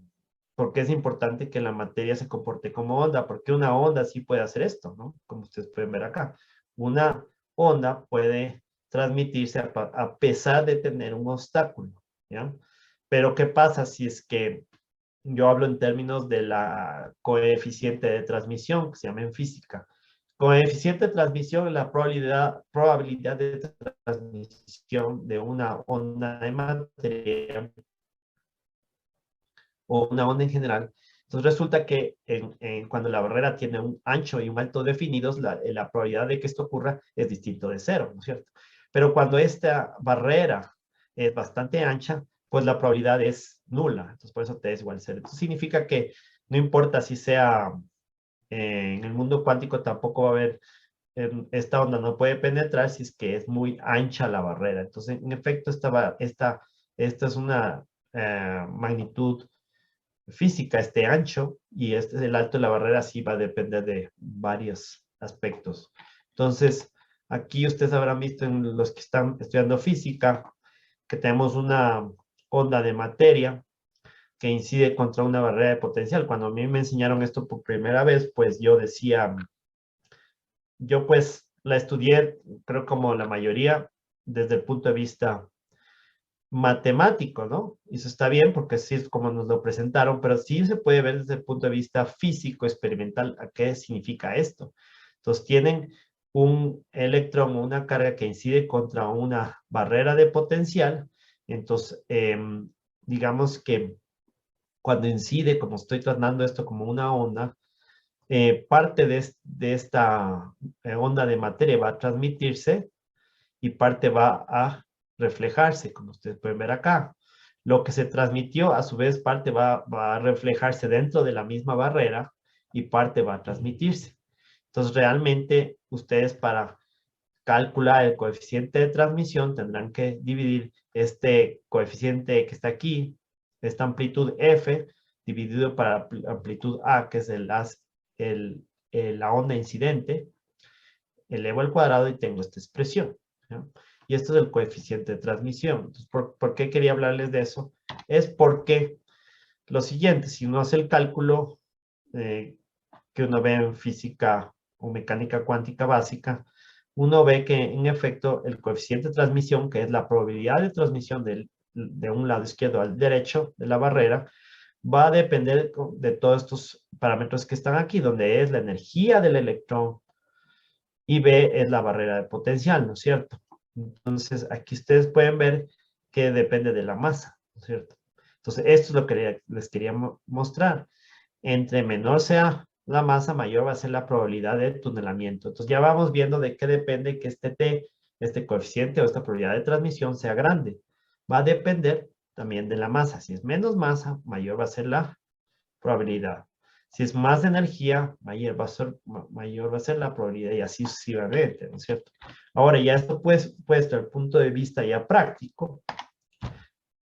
por qué es importante que la materia se comporte como onda, porque una onda sí puede hacer esto, ¿no? Como ustedes pueden ver acá. Una onda puede transmitirse a pesar de tener un obstáculo, ¿ya? Pero ¿qué pasa si es que yo hablo en términos de la coeficiente de transmisión, que se llama en física? Coeficiente de transmisión es la probabilidad de transmisión de una onda de materia o una onda en general. Entonces resulta que cuando la barrera tiene un ancho y un alto definidos, la probabilidad de que esto ocurra es distinto de cero, ¿no es cierto? Pero cuando esta barrera es bastante ancha, pues la probabilidad es nula. Entonces por eso T es igual a cero. Esto significa que no importa si sea en el mundo cuántico, tampoco va a haber, esta onda no puede penetrar si es que es muy ancha la barrera. Entonces, en efecto, esta es una magnitud física, este ancho, y el alto de la barrera sí va a depender de varios aspectos. Entonces, aquí ustedes habrán visto en los que están estudiando física, que tenemos una onda de materia que incide contra una barrera de potencial. Cuando a mí me enseñaron esto por primera vez, pues yo decía, yo pues la estudié, creo como la mayoría, desde el punto de vista matemático, ¿no? Y eso está bien porque sí es como nos lo presentaron, pero sí se puede ver desde el punto de vista físico, experimental, a qué significa esto. Entonces tienen un electrón o una carga que incide contra una barrera de potencial. Entonces, digamos que cuando incide, como estoy tratando esto como una onda, parte de esta onda de materia va a transmitirse y parte va a reflejarse, como ustedes pueden ver acá. lo que se transmitió, a su vez, parte va a reflejarse dentro de la misma barrera y parte va a transmitirse. Entonces, realmente, ustedes para calcular el coeficiente de transmisión tendrán que dividir este coeficiente que está aquí, esta amplitud F, dividido para amplitud A, que es la onda incidente, elevo al cuadrado y tengo esta expresión, ¿no? Y esto es el coeficiente de transmisión. Entonces, ¿por qué quería hablarles de eso? Es porque lo siguiente, si uno hace el cálculo que uno ve en física o mecánica cuántica básica, uno ve que en efecto el coeficiente de transmisión, que es la probabilidad de transmisión de un lado izquierdo al derecho de la barrera, va a depender de todos estos parámetros que están aquí, donde es la energía del electrón y B es la barrera de potencial, ¿no es cierto? Entonces, aquí ustedes pueden ver que depende de la masa, ¿no es cierto? Entonces, esto es lo que les quería mostrar. Entre menor sea la masa, mayor va a ser la probabilidad de tunelamiento. Entonces, ya vamos viendo de qué depende que este T, este coeficiente o esta probabilidad de transmisión sea grande. Va a depender también de la masa. Si es menos masa, mayor va a ser la probabilidad. Si es más energía, mayor va a ser la probabilidad y así sucesivamente, ¿no es cierto? Ahora, ya esto pues, puesto desde el punto de vista ya práctico,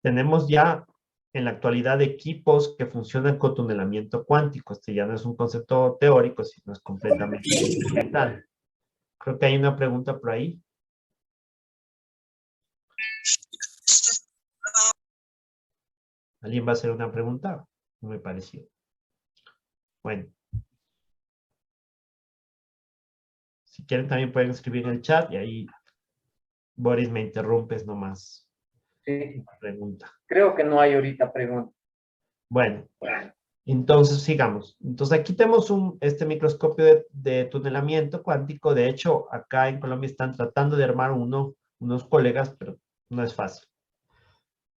tenemos ya en la actualidad equipos que funcionan con tunelamiento cuántico. Este ya no es un concepto teórico, sino es completamente experimental. Creo que hay una pregunta por ahí. ¿Alguien va a hacer una pregunta? No me pareció. Bueno. Si quieren también pueden escribir en el chat y ahí, Boris, me interrumpes nomás. Sí, Pregunta. creo que no hay ahorita preguntas. Bueno, entonces sigamos. Entonces aquí tenemos este microscopio de tunelamiento cuántico. De hecho, acá en Colombia están tratando de armar unos colegas, pero no es fácil.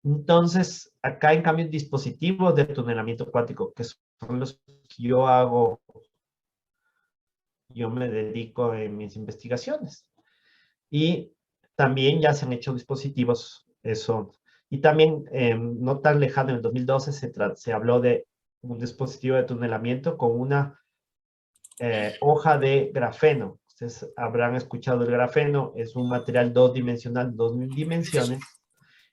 Entonces, acá en cambio, dispositivos de tunelamiento cuántico, que son los que yo me dedico en mis investigaciones. Y también ya se han hecho dispositivos, eso. Y también, no tan lejano, en el 2012 se habló de un dispositivo de tunelamiento con una hoja de grafeno. Ustedes habrán escuchado el grafeno, es un material dos-dimensional, 2 dimensiones,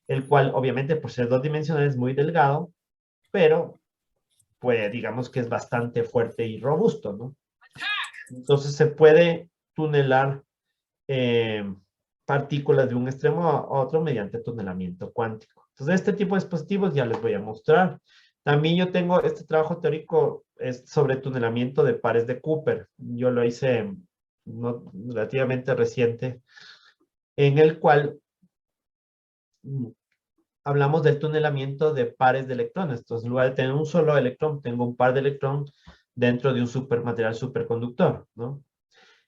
el cual obviamente por ser 2 dimensional es muy delgado, pero pues digamos que es bastante fuerte y robusto, ¿no? Entonces se puede tunelar partículas de un extremo a otro mediante tunelamiento cuántico. Entonces, este tipo de dispositivos ya les voy a mostrar. También yo tengo este trabajo teórico es sobre tunelamiento de pares de Cooper. Yo lo hice relativamente reciente, en el cual hablamos del tunelamiento de pares de electrones. Entonces, en lugar de tener un solo electrón, tengo un par de electrón dentro de un supermaterial superconductor, ¿no?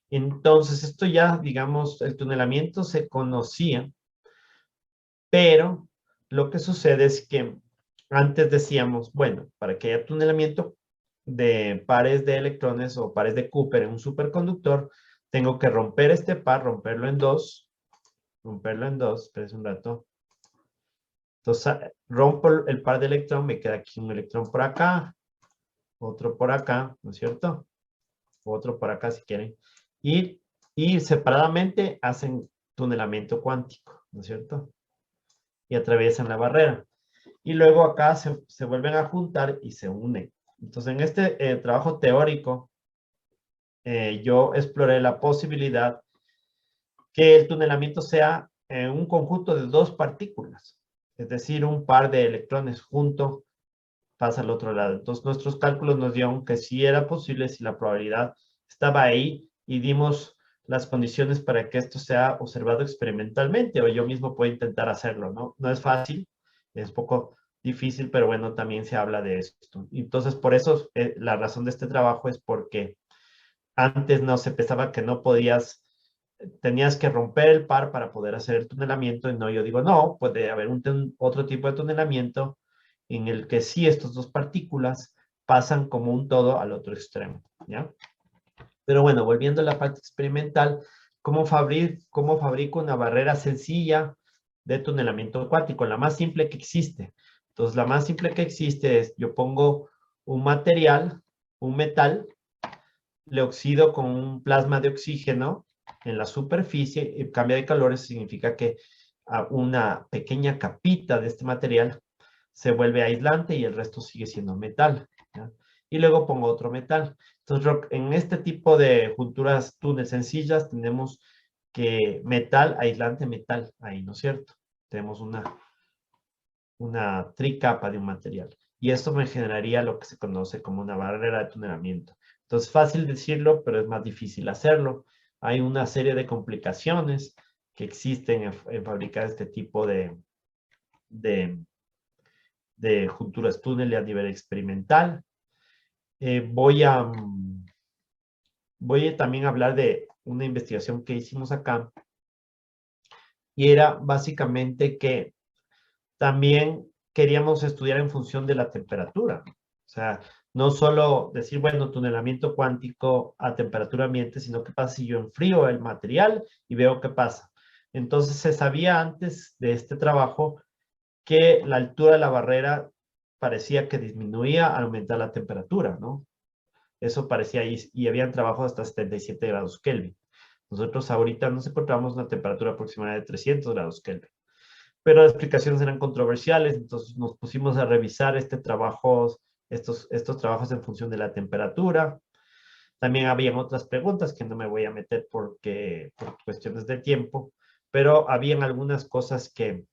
Entonces, esto ya, digamos, el tunelamiento se conocía, pero lo que sucede es que antes decíamos, bueno, para que haya tunelamiento de pares de electrones o pares de Cooper en un superconductor, tengo que romper este par, romperlo en dos, espérense un rato. Entonces, rompo el par de electrón, me queda aquí un electrón por acá, otro por acá, ¿no es cierto? Otro por acá si quieren. Y separadamente hacen tunelamiento cuántico, ¿no es cierto? Y atraviesan la barrera. Y luego acá se vuelven a juntar y se unen. Entonces, en este trabajo teórico, yo exploré la posibilidad que el tunelamiento sea un conjunto de dos partículas, es decir, un par de electrones junto pasa al otro lado. Entonces, nuestros cálculos nos dieron que sí era posible, si la probabilidad estaba ahí, y dimos las condiciones para que esto sea observado experimentalmente, o yo mismo puedo intentar hacerlo, ¿no? No es fácil, es poco difícil, pero bueno, también se habla de esto. Entonces, por eso la razón de este trabajo es porque antes no se pensaba que no podías, tenías que romper el par para poder hacer el tunelamiento, y no, yo digo, no, puede haber otro tipo de tunelamiento en el que sí estas dos partículas pasan como un todo al otro extremo, ¿ya? Pero bueno, volviendo a la parte experimental, ¿cómo fabrico una barrera sencilla de tunelamiento cuántico? La más simple que existe. Entonces, la más simple que existe es, yo pongo un material, un metal, le oxido con un plasma de oxígeno en la superficie y cambia de calor. Eso significa que una pequeña capita de este material se vuelve aislante y el resto sigue siendo metal, ¿ya? Y luego pongo otro metal. Entonces, en este tipo de junturas túnel sencillas tenemos que metal, aislante, metal, ahí, ¿no es cierto? Tenemos una tricapa de un material. Y esto me generaría lo que se conoce como una barrera de tunelamiento. Entonces, fácil decirlo, pero es más difícil hacerlo. Hay una serie de complicaciones que existen en fabricar este tipo de junturas túnel a nivel experimental. Voy a también hablar de una investigación que hicimos acá. Y era básicamente que también queríamos estudiar en función de la temperatura. O sea, no solo decir, bueno, tunelamiento cuántico a temperatura ambiente, sino qué pasa si yo enfrío el material y veo qué pasa. Entonces, se sabía antes de este trabajo que la altura de la barrera parecía que disminuía al aumentar la temperatura, ¿no? Eso parecía, y habían trabajos hasta 77 grados Kelvin. Nosotros ahorita nos encontramos una temperatura aproximada de 300 grados Kelvin. Pero las explicaciones eran controversiales, entonces nos pusimos a revisar estos trabajos en función de la temperatura. También habían otras preguntas que no me voy a meter por cuestiones de tiempo, pero habían algunas cosas que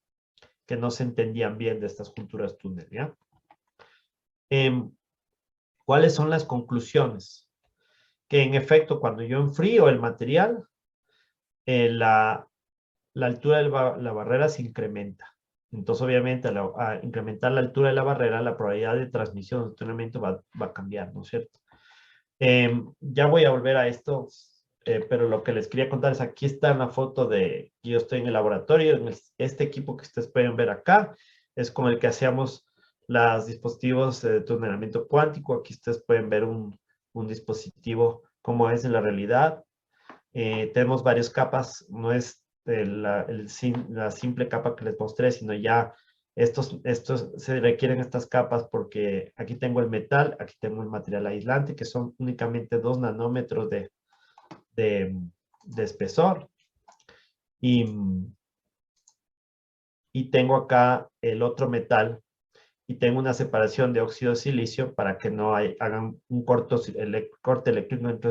no se entendían bien de estas junturas túnel, ¿ya? ¿Cuáles son las conclusiones? Que en efecto, cuando yo enfrío el material, la altura de la barrera se incrementa. Entonces, obviamente, al incrementar la altura de la barrera, la probabilidad de transmisión de tunelamiento va a cambiar, ¿no es cierto? Ya voy a volver a esto, pero lo que les quería contar es, aquí está una foto de, yo estoy en el laboratorio, este equipo que ustedes pueden ver acá, es con el que hacíamos los dispositivos de tunelamiento cuántico. Aquí ustedes pueden ver un dispositivo como es en la realidad. Tenemos varias capas, no es la simple capa que les mostré, sino ya se requieren estas capas porque aquí tengo el metal, aquí tengo el material aislante, que son únicamente 2 nanómetros de espesor. Y tengo acá el otro metal y tengo una separación de óxido de silicio para que no hagan un corte eléctrico entre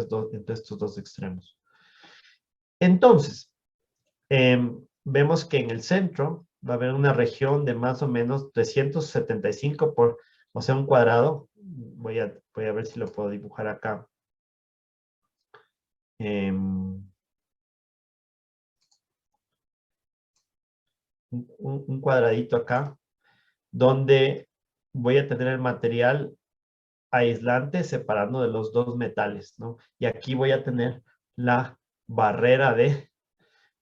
estos dos extremos. Entonces, vemos que en el centro va a haber una región de más o menos 375 o sea, un cuadrado. Voy a ver si lo puedo dibujar acá. Un cuadradito acá, donde voy a tener el material aislante separando de los dos metales, ¿no? Y aquí voy a tener la barrera de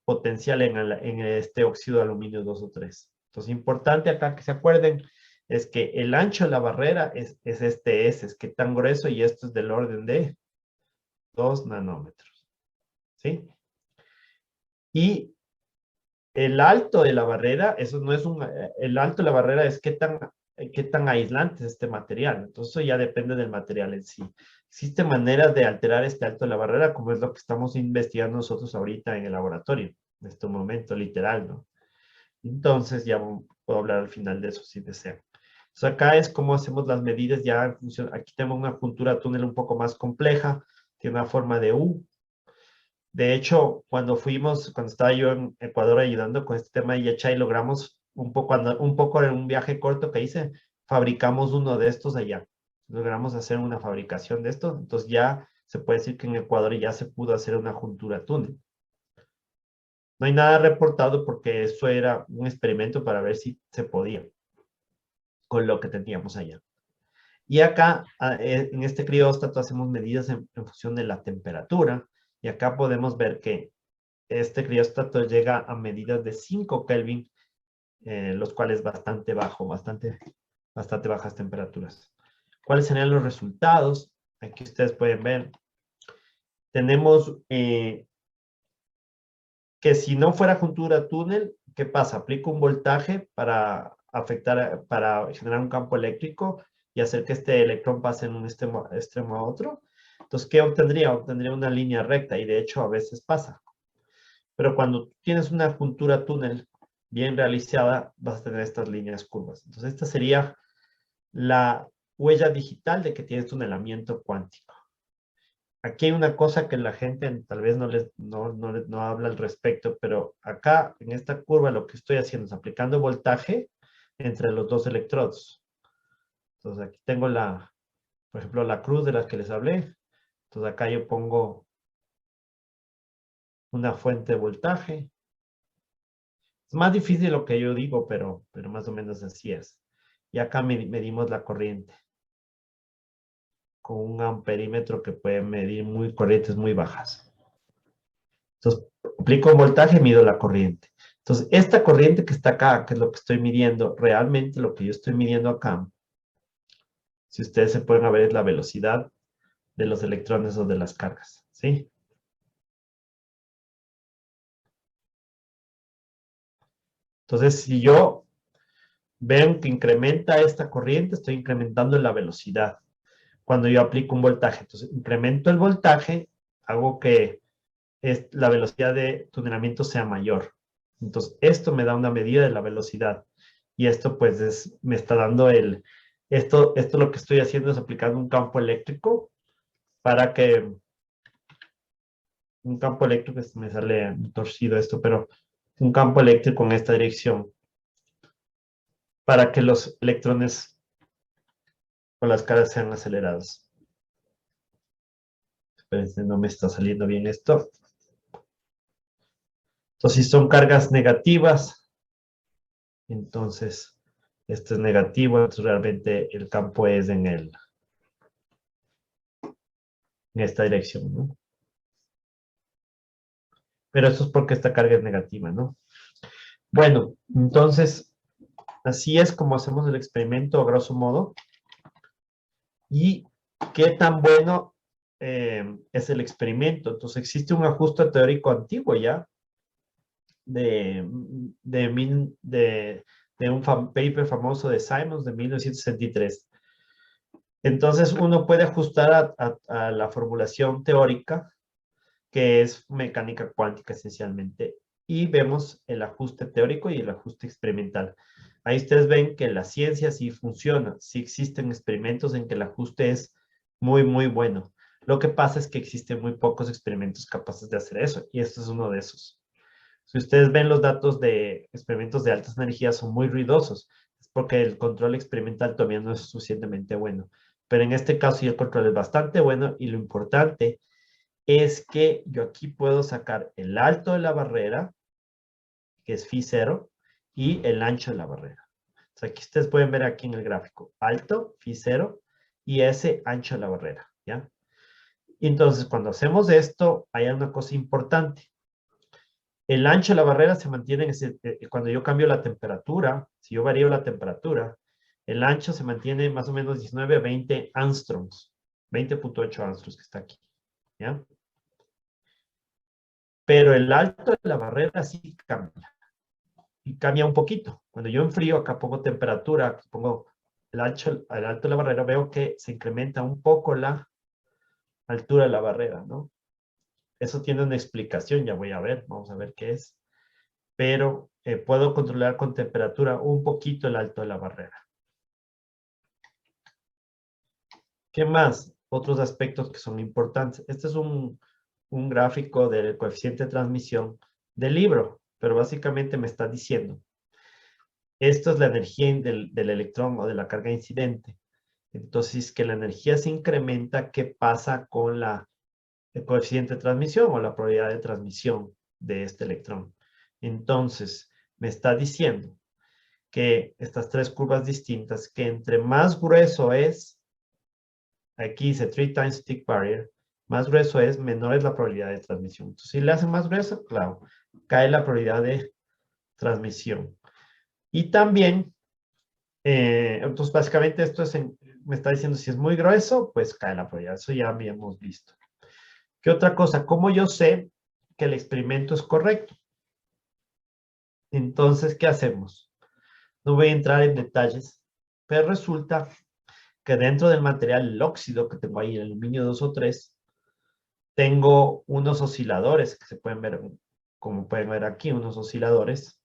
potencial en este óxido de aluminio 2 o 3. Entonces, importante acá que se acuerden es que el ancho de la barrera es este S, es que tan grueso, y esto es del orden de 2 nanómetros, ¿sí? Y el alto de la barrera, eso no es el alto de la barrera es qué tan aislante es este material. Entonces, eso ya depende del material en sí. Existen maneras de alterar este alto de la barrera, como es lo que estamos investigando nosotros ahorita en el laboratorio, en este momento, literal, ¿no? Entonces, ya puedo hablar al final de eso si desean. Entonces, acá es cómo hacemos las medidas ya en función. Aquí tenemos una juntura túnel un poco más compleja, tiene una forma de U. De hecho, cuando estaba yo en Ecuador ayudando con este tema de Yachay, logramos un poco en un viaje corto que hice, fabricamos uno de estos allá. Logramos hacer una fabricación de esto. Entonces ya se puede decir que en Ecuador ya se pudo hacer una juntura túnel. No hay nada reportado porque eso era un experimento para ver si se podía con lo que teníamos allá. Y acá, en este crióstato, hacemos medidas en función de la temperatura. Y acá podemos ver que este crióstato llega a medidas de 5 Kelvin, los cuales bastante bajas temperaturas. ¿Cuáles serían los resultados? Aquí ustedes pueden ver. Tenemos que si no fuera juntura túnel, ¿qué pasa? Aplico un voltaje para afectar, para generar un campo eléctrico y hacer que este electrón pase en un extremo a otro. Entonces, ¿qué obtendría? Obtendría una línea recta y de hecho a veces pasa. Pero cuando tienes una juntura túnel bien realizada, vas a tener estas líneas curvas. Entonces, esta sería la huella digital de que tienes tunelamiento cuántico. Aquí hay una cosa que la gente tal vez no habla al respecto, pero acá en esta curva lo que estoy haciendo es aplicando voltaje entre los dos electrodos. Entonces aquí tengo por ejemplo, la cruz de la que les hablé. Entonces acá yo pongo una fuente de voltaje. Es más difícil lo que yo digo, pero más o menos así es. Y acá medimos la corriente con un amperímetro que puede medir corrientes muy bajas. Entonces, aplico un voltaje, mido la corriente. Entonces, esta corriente que está acá, que es lo que estoy midiendo, realmente lo que yo estoy midiendo acá, si ustedes se pueden ver, es la velocidad de los electrones o de las cargas, ¿sí? Entonces, si yo veo que incrementa esta corriente, estoy incrementando la velocidad cuando yo aplico un voltaje. Entonces, incremento el voltaje, hago que la velocidad de tunelamiento sea mayor. Entonces, esto me da una medida de la velocidad. Y esto, pues, me está dando esto lo que estoy haciendo es aplicando un campo eléctrico para que, un campo eléctrico, me sale torcido esto, pero un campo eléctrico en esta dirección para que los electrones o las cargas sean acelerados. Espérense, no me está saliendo bien esto. Entonces, si son cargas negativas, entonces esto es negativo, entonces realmente el campo es en esta dirección, ¿no? Pero eso es porque esta carga es negativa, ¿no? Bueno, entonces, así es como hacemos el experimento a grosso modo. ¿Y qué tan bueno es el experimento? Entonces, existe un ajuste teórico antiguo ya de un paper famoso de Simons de 1963. Entonces, uno puede ajustar a la formulación teórica, que es mecánica cuántica esencialmente, y vemos el ajuste teórico y el ajuste experimental. Ahí ustedes ven que la ciencia sí funciona, sí existen experimentos en que el ajuste es muy, muy bueno. Lo que pasa es que existen muy pocos experimentos capaces de hacer eso, y este es uno de esos. Si ustedes ven los datos de experimentos de altas energías son muy ruidosos, es porque el control experimental todavía no es suficientemente bueno. Pero en este caso ya el control es bastante bueno y lo importante es que yo aquí puedo sacar el alto de la barrera, que es phi 0, y el ancho de la barrera. Entonces aquí ustedes pueden ver aquí en el gráfico, alto, phi 0, y ese ancho de la barrera, ¿ya? Y entonces cuando hacemos esto, hay una cosa importante. El ancho de la barrera se mantiene cuando yo cambio la temperatura, si yo varío la temperatura, el ancho se mantiene más o menos 19 a 20 angstroms, 20.8 angstroms que está aquí, ¿ya? Pero el alto de la barrera sí cambia. Y cambia un poquito. Cuando yo enfrío, acá pongo temperatura, aquí pongo el alto de la barrera, veo que se incrementa un poco la altura de la barrera, ¿no? Eso tiene una explicación, ya voy a ver, vamos a ver qué es. Pero puedo controlar con temperatura un poquito el alto de la barrera. ¿Qué más? Otros aspectos que son importantes. Este es un gráfico del coeficiente de transmisión del libro, pero básicamente me está diciendo, esto es la energía del electrón o de la carga incidente. Entonces, que la energía se incrementa, ¿qué pasa con el coeficiente de transmisión o la probabilidad de transmisión de este electrón? Entonces, me está diciendo que estas tres curvas distintas, que entre más grueso es, aquí dice 3 times thick barrier, más grueso es, menor es la probabilidad de transmisión. Entonces, si le hacen más grueso, claro, cae la probabilidad de transmisión. Y también, entonces básicamente esto me está diciendo si es muy grueso, pues cae la probabilidad. Eso ya habíamos visto. ¿Qué otra cosa? ¿Cómo yo sé que el experimento es correcto? Entonces, ¿qué hacemos? No voy a entrar en detalles, pero resulta que dentro del material, el óxido que tengo ahí, el aluminio 2 o 3, tengo unos osciladores que se pueden ver, como pueden ver aquí, unos osciladores.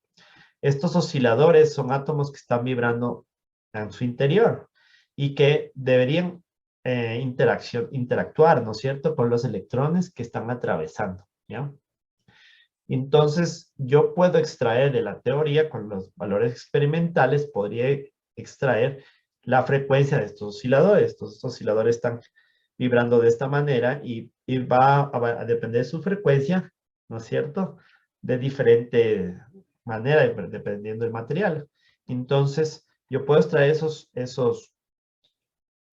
Estos osciladores son átomos que están vibrando en su interior y que deberían interactuar, ¿no es cierto?, con los electrones que están atravesando, ¿ya? Entonces, yo puedo extraer de la teoría, con los valores experimentales, podría extraer la frecuencia de estos osciladores. Estos osciladores están vibrando de esta manera y va a depender de su frecuencia, ¿no es cierto?, de diferente manera, dependiendo del material. Entonces, yo puedo extraer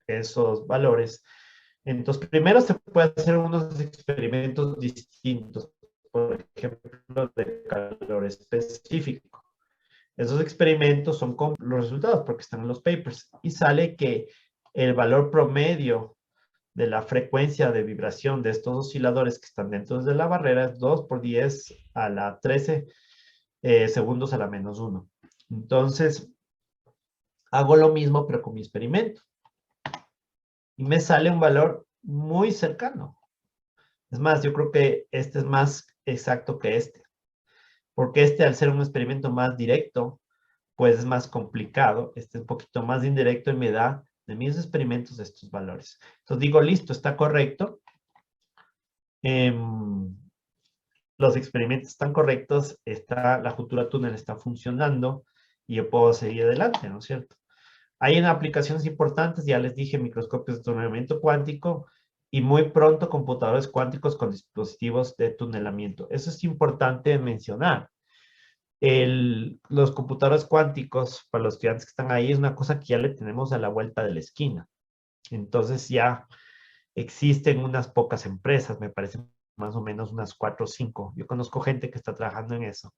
esos valores. Entonces, primero se puede hacer unos experimentos distintos, por ejemplo, de calor específico. Esos experimentos son con los resultados porque están en los papers y sale que el valor promedio de la frecuencia de vibración de estos osciladores que están dentro de la barrera es 2 por 10 a la 13 segundos a la menos 1. Entonces, hago lo mismo pero con mi experimento. Y me sale un valor muy cercano. Es más, yo creo que este es más exacto que este. Porque este, al ser un experimento más directo, pues es más complicado. Este es un poquito más indirecto y me da de mis experimentos estos valores. Entonces digo, listo, está correcto. Los experimentos están correctos, la juntura túnel está funcionando y yo puedo seguir adelante, ¿no es cierto? Hay en aplicaciones importantes, ya les dije, microscopios de tunelamiento cuántico y muy pronto computadores cuánticos con dispositivos de tunelamiento. Eso es importante mencionar. Los computadores cuánticos, para los estudiantes que están ahí, es una cosa que ya le tenemos a la vuelta de la esquina. Entonces ya existen unas pocas empresas, me parece más o menos unas 4 o 5. Yo conozco gente que está trabajando en eso,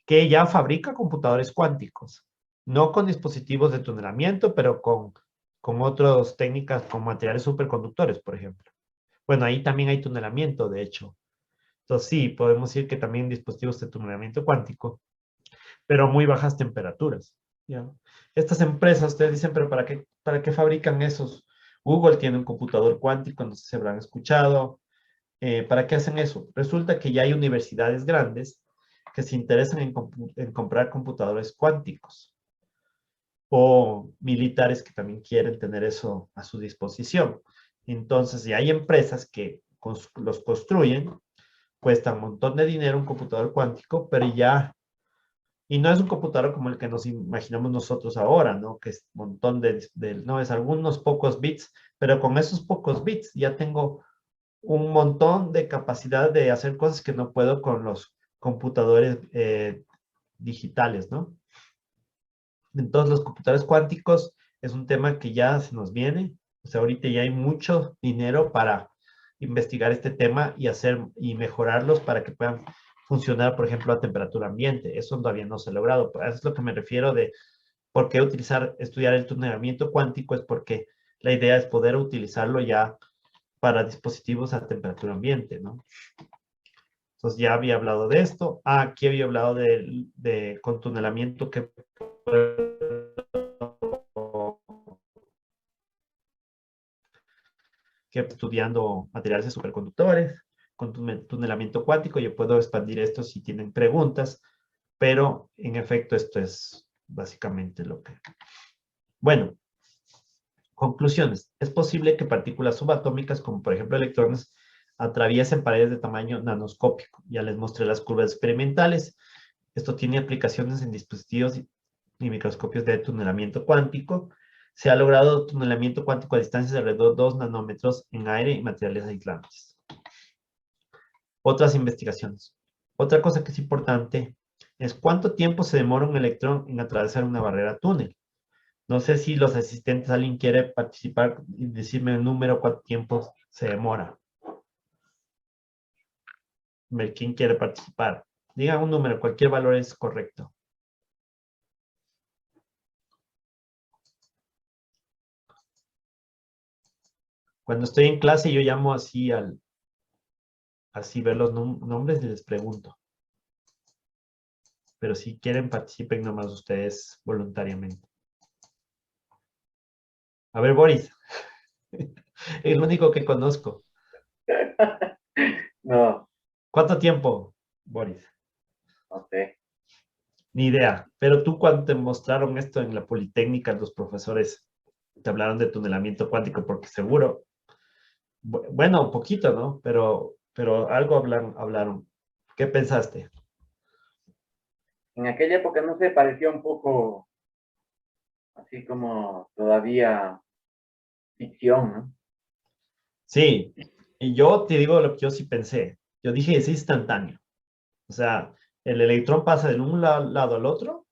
que ya fabrica computadores cuánticos, no con dispositivos de tunelamiento, pero con otras técnicas, con materiales superconductores, por ejemplo. Bueno, ahí también hay tunelamiento, de hecho. Entonces sí, podemos decir que también dispositivos de tunelamiento cuántico, pero a muy bajas temperaturas, ¿ya? Estas empresas, ustedes dicen, pero ¿para qué fabrican esos? Google tiene un computador cuántico, no sé si habrán escuchado. ¿Para qué hacen eso? Resulta que ya hay universidades grandes que se interesan en comprar computadores cuánticos o militares que también quieren tener eso a su disposición. Entonces, ya hay empresas que los construyen, cuesta un montón de dinero un computador cuántico, pero ya, y no es un computador como el que nos imaginamos nosotros ahora, ¿no? Que es un montón no, es algunos pocos bits, pero con esos pocos bits ya tengo un montón de capacidad de hacer cosas que no puedo con los computadores digitales, ¿no? Entonces, los computadores cuánticos es un tema que ya se nos viene. O sea, ahorita ya hay mucho dinero para investigar este tema y mejorarlos para que puedan funcionar, por ejemplo, a temperatura ambiente. Eso todavía no se ha logrado. Eso es lo que me refiero de por qué estudiar el tunelamiento cuántico, es porque la idea es poder utilizarlo ya para dispositivos a temperatura ambiente, ¿no? Entonces ya había hablado de esto. Aquí había hablado de contunelamiento que estudiando materiales de superconductores, con tunelamiento cuántico. Yo puedo expandir esto si tienen preguntas, pero en efecto esto es básicamente lo que... Bueno, conclusiones. Es posible que partículas subatómicas, como por ejemplo electrones, atraviesen paredes de tamaño nanoscópico. Ya les mostré las curvas experimentales. Esto tiene aplicaciones en dispositivos y microscopios de tunelamiento cuántico. Se ha logrado tunelamiento cuántico a distancias de alrededor de 2 nanómetros en aire y materiales aislantes. Otras investigaciones. Otra cosa que es importante es cuánto tiempo se demora un electrón en atravesar una barrera túnel. No sé si los asistentes, alguien quiere participar y decirme el número, cuánto tiempo se demora. Ver quién quiere participar. Diga un número, cualquier valor es correcto. Cuando estoy en clase yo llamo así así ver los nombres y les pregunto. pero si quieren participen nomás ustedes voluntariamente. A ver, Boris. El único que conozco. No, ¿Cuánto tiempo, Boris? no sé. Ni idea. Pero tú cuando te mostraron esto en la Politécnica, los profesores te hablaron de tunelamiento cuántico, porque seguro, bueno, un poquito, ¿no? Pero algo hablaron. ¿Qué pensaste? En aquella época, no sé, parecía un poco así como todavía ficción, ¿no? Sí, y yo te digo lo que yo sí pensé. Yo dije, es instantáneo. O sea, el electrón pasa de un lado al otro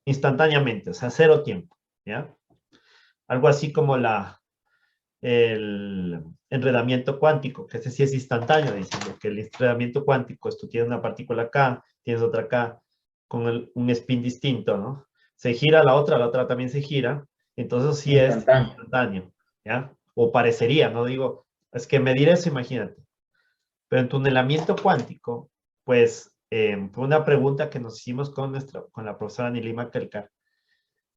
instantáneamente, o sea, cero tiempo, ¿ya? Algo así como el enredamiento cuántico, que ese sí es instantáneo, diciendo que el enredamiento cuántico es tú tienes una partícula acá, tienes otra acá, con un spin distinto, ¿no? Se gira la otra también se gira, entonces sí es Instantáneo. instantáneo, ¿ya? O parecería, no digo, es que medir eso, imagínate. Pero en tunelamiento cuántico, pues, fue una pregunta que nos hicimos con la profesora Nilima Kelkar.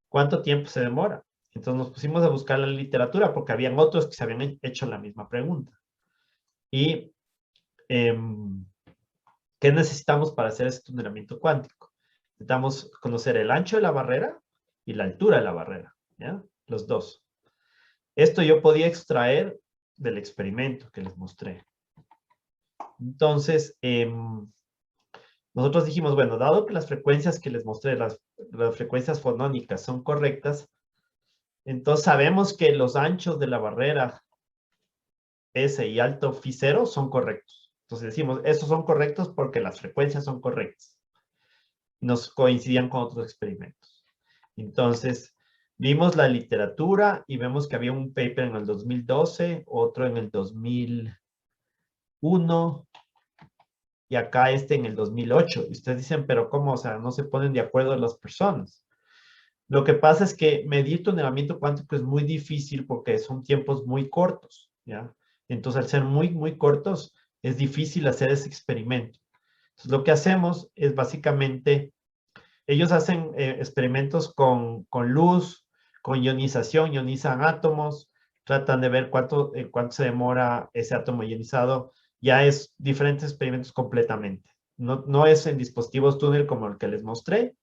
¿Cuánto tiempo se demora? Entonces nos pusimos a buscar la literatura porque habían otros que se habían hecho la misma pregunta. Y, ¿qué necesitamos para hacer ese tunelamiento cuántico? Necesitamos conocer el ancho de la barrera y la altura de la barrera, ¿ya? Los dos. Esto yo podía extraer del experimento que les mostré. Entonces, nosotros dijimos, bueno, dado que las frecuencias que les mostré, las frecuencias fonónicas son correctas, entonces sabemos que los anchos de la barrera S y alto phi 0 son correctos. Entonces decimos, esos son correctos porque las frecuencias son correctas. Nos coincidían con otros experimentos. Entonces, vimos la literatura y vemos que había un paper en el 2012, otro en el 2001 y acá este en el 2008. Y ustedes dicen, pero ¿cómo? O sea, no se ponen de acuerdo las personas. Lo que pasa es que medir tunelamiento cuántico es muy difícil porque son tiempos muy cortos, ¿ya? Entonces, al ser muy cortos, es difícil hacer ese experimento. Entonces, lo que hacemos es básicamente, ellos hacen experimentos con luz, con ionización, ionizan átomos, tratan de ver cuánto se demora ese átomo ionizado. Ya es diferentes experimentos completamente. No es en dispositivos túnel como el que les mostré,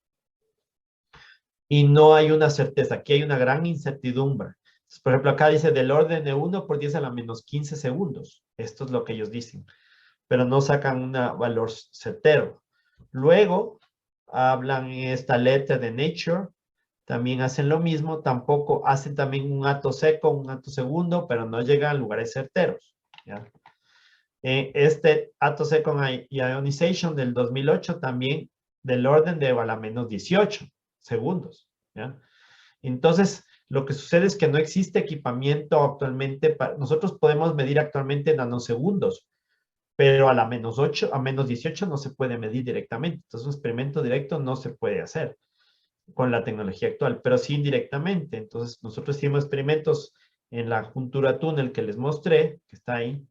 y no hay una certeza. Aquí hay una gran incertidumbre. Entonces, por ejemplo, acá dice del orden de 1 por 10 a la menos 15 segundos. Esto es lo que ellos dicen, pero no sacan un valor certero. Luego, hablan en esta letra de Nature, también hacen lo mismo, tampoco hacen también un ato seco, un ato segundo, pero no llegan a lugares certeros, ¿ya? Este ato seco ionization del 2008 también del orden de a la menos 18 segundos, ¿ya? Entonces, lo que sucede es que no existe equipamiento actualmente. Nosotros podemos medir actualmente nanosegundos, pero a la menos 8, a menos 18 no se puede medir directamente. Entonces, un experimento directo no se puede hacer con la tecnología actual, pero sí indirectamente. Entonces, nosotros hicimos experimentos en la juntura túnel que les mostré, que está ahí,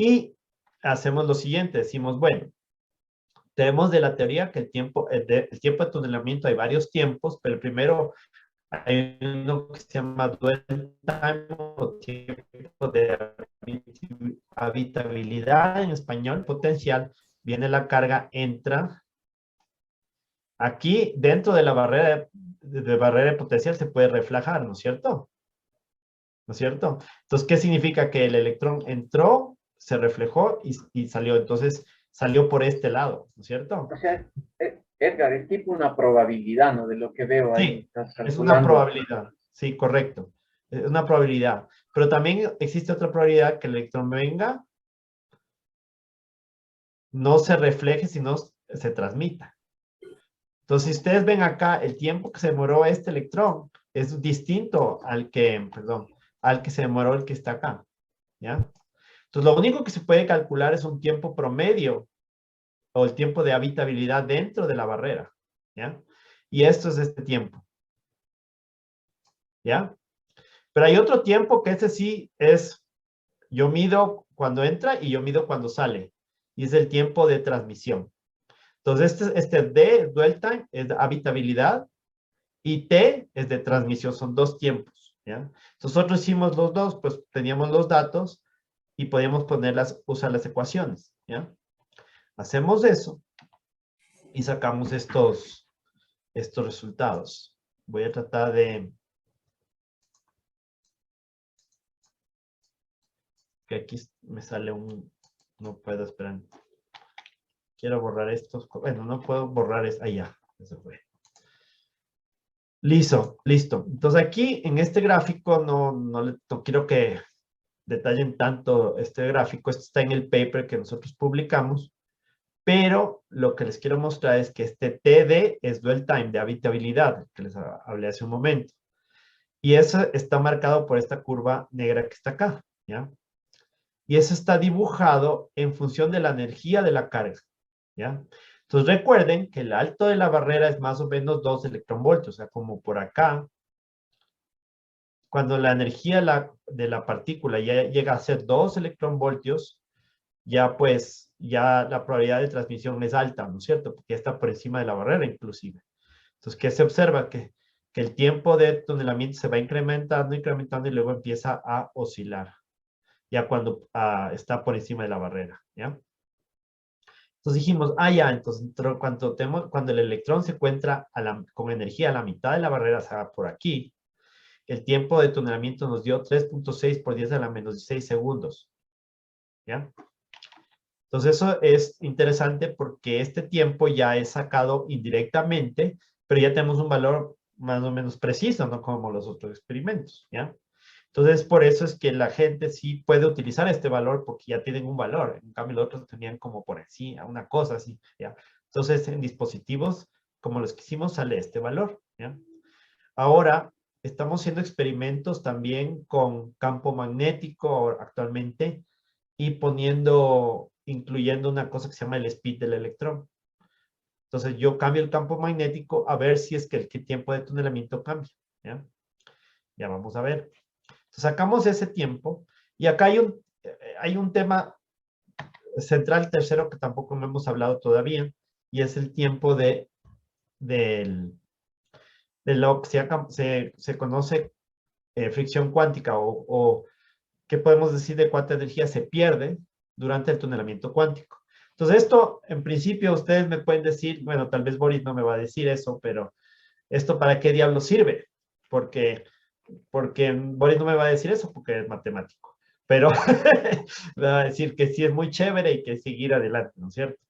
y hacemos lo siguiente, decimos, bueno, tenemos de la teoría que el tiempo de tunelamiento hay varios tiempos, pero el primero hay uno que se llama dwell time o tiempo de habitabilidad en español, potencial, viene la carga, entra. Aquí dentro de la barrera de potencial se puede reflejar, ¿no es cierto? ¿No es cierto? Entonces, ¿qué significa? Que el electrón entró, se reflejó y salió. Entonces, salió por este lado, ¿no es cierto? O sea, Edgar, es tipo una probabilidad, ¿no? De lo que veo ahí. Sí, Estás es una calculando. probabilidad. Sí, correcto. Es una probabilidad. Pero también existe otra probabilidad que el electrón venga, no se refleje, sino se transmita. Entonces, si ustedes ven acá, el tiempo que se demoró este electrón es distinto al que, perdón, al que se demoró el que está acá, ¿ya? Entonces, lo único que se puede calcular es un tiempo promedio o el tiempo de habitabilidad dentro de la barrera, ¿ya? Y esto es este tiempo, ¿ya? Pero hay otro tiempo que ese sí es, yo mido cuando entra y yo mido cuando sale, y es el tiempo de transmisión. Entonces, este D, dwell time, es de habitabilidad y T es de transmisión, son dos tiempos, ¿ya? Nosotros hicimos los dos, pues teníamos los datos y podíamos usar las ecuaciones, ¿ya? Hacemos eso y sacamos estos resultados. Voy a tratar de... que aquí me sale un... No puedo esperar. Quiero borrar estos. Bueno, no puedo borrar es... Ahí ya, eso fue. Listo, listo. Entonces aquí en este gráfico no quiero que detallen tanto este gráfico. Esto está en el paper que nosotros publicamos. Pero lo que les quiero mostrar es que este TD es dwell time, de habitabilidad, que les hablé hace un momento. Y eso está marcado por esta curva negra que está acá, ¿ya? Y eso está dibujado en función de la energía de la carga, ¿ya? Entonces recuerden que el alto de la barrera es más o menos 2 electronvoltios, o sea, como por acá. Cuando la energía de la partícula ya llega a ser 2 electronvoltios, ya pues, ya la probabilidad de transmisión es alta, ¿no es cierto? Porque ya está por encima de la barrera inclusive. Entonces, ¿qué se observa? Que el tiempo de tunelamiento se va incrementando, incrementando y luego empieza a oscilar. Ya cuando está por encima de la barrera, ¿ya? Entonces dijimos, ya, entonces cuando el electrón se encuentra con energía a la mitad de la barrera, o sea, por aquí, el tiempo de tunelamiento nos dio 3.6 por 10 a la menos 16 segundos, ¿ya? Entonces eso es interesante porque este tiempo ya es sacado indirectamente, pero ya tenemos un valor más o menos preciso, no como los otros experimentos, ¿ya? Entonces, por eso es que la gente sí puede utilizar este valor porque ya tienen un valor. En cambio, los otros tenían como por encima, una cosa así, ¿ya? Entonces, en dispositivos como los que hicimos sale este valor, ¿ya? Ahora, estamos haciendo experimentos también con campo magnético actualmente y incluyendo una cosa que se llama el speed del electrón. Entonces, yo cambio el campo magnético a ver si es que el tiempo de tunelamiento cambia, ¿ya? Ya vamos a ver. Entonces, sacamos ese tiempo y acá hay un tema central tercero que tampoco no hemos hablado todavía y es el tiempo de lo que se conoce fricción cuántica o qué podemos decir de cuánta energía se pierde durante el tunelamiento cuántico. Entonces, esto, en principio, ustedes me pueden decir, bueno, tal vez Boris no me va a decir eso, pero ¿esto para qué diablos sirve? Porque Boris no me va a decir eso porque es matemático. Pero me va a decir que sí es muy chévere y que seguir adelante, ¿no es cierto?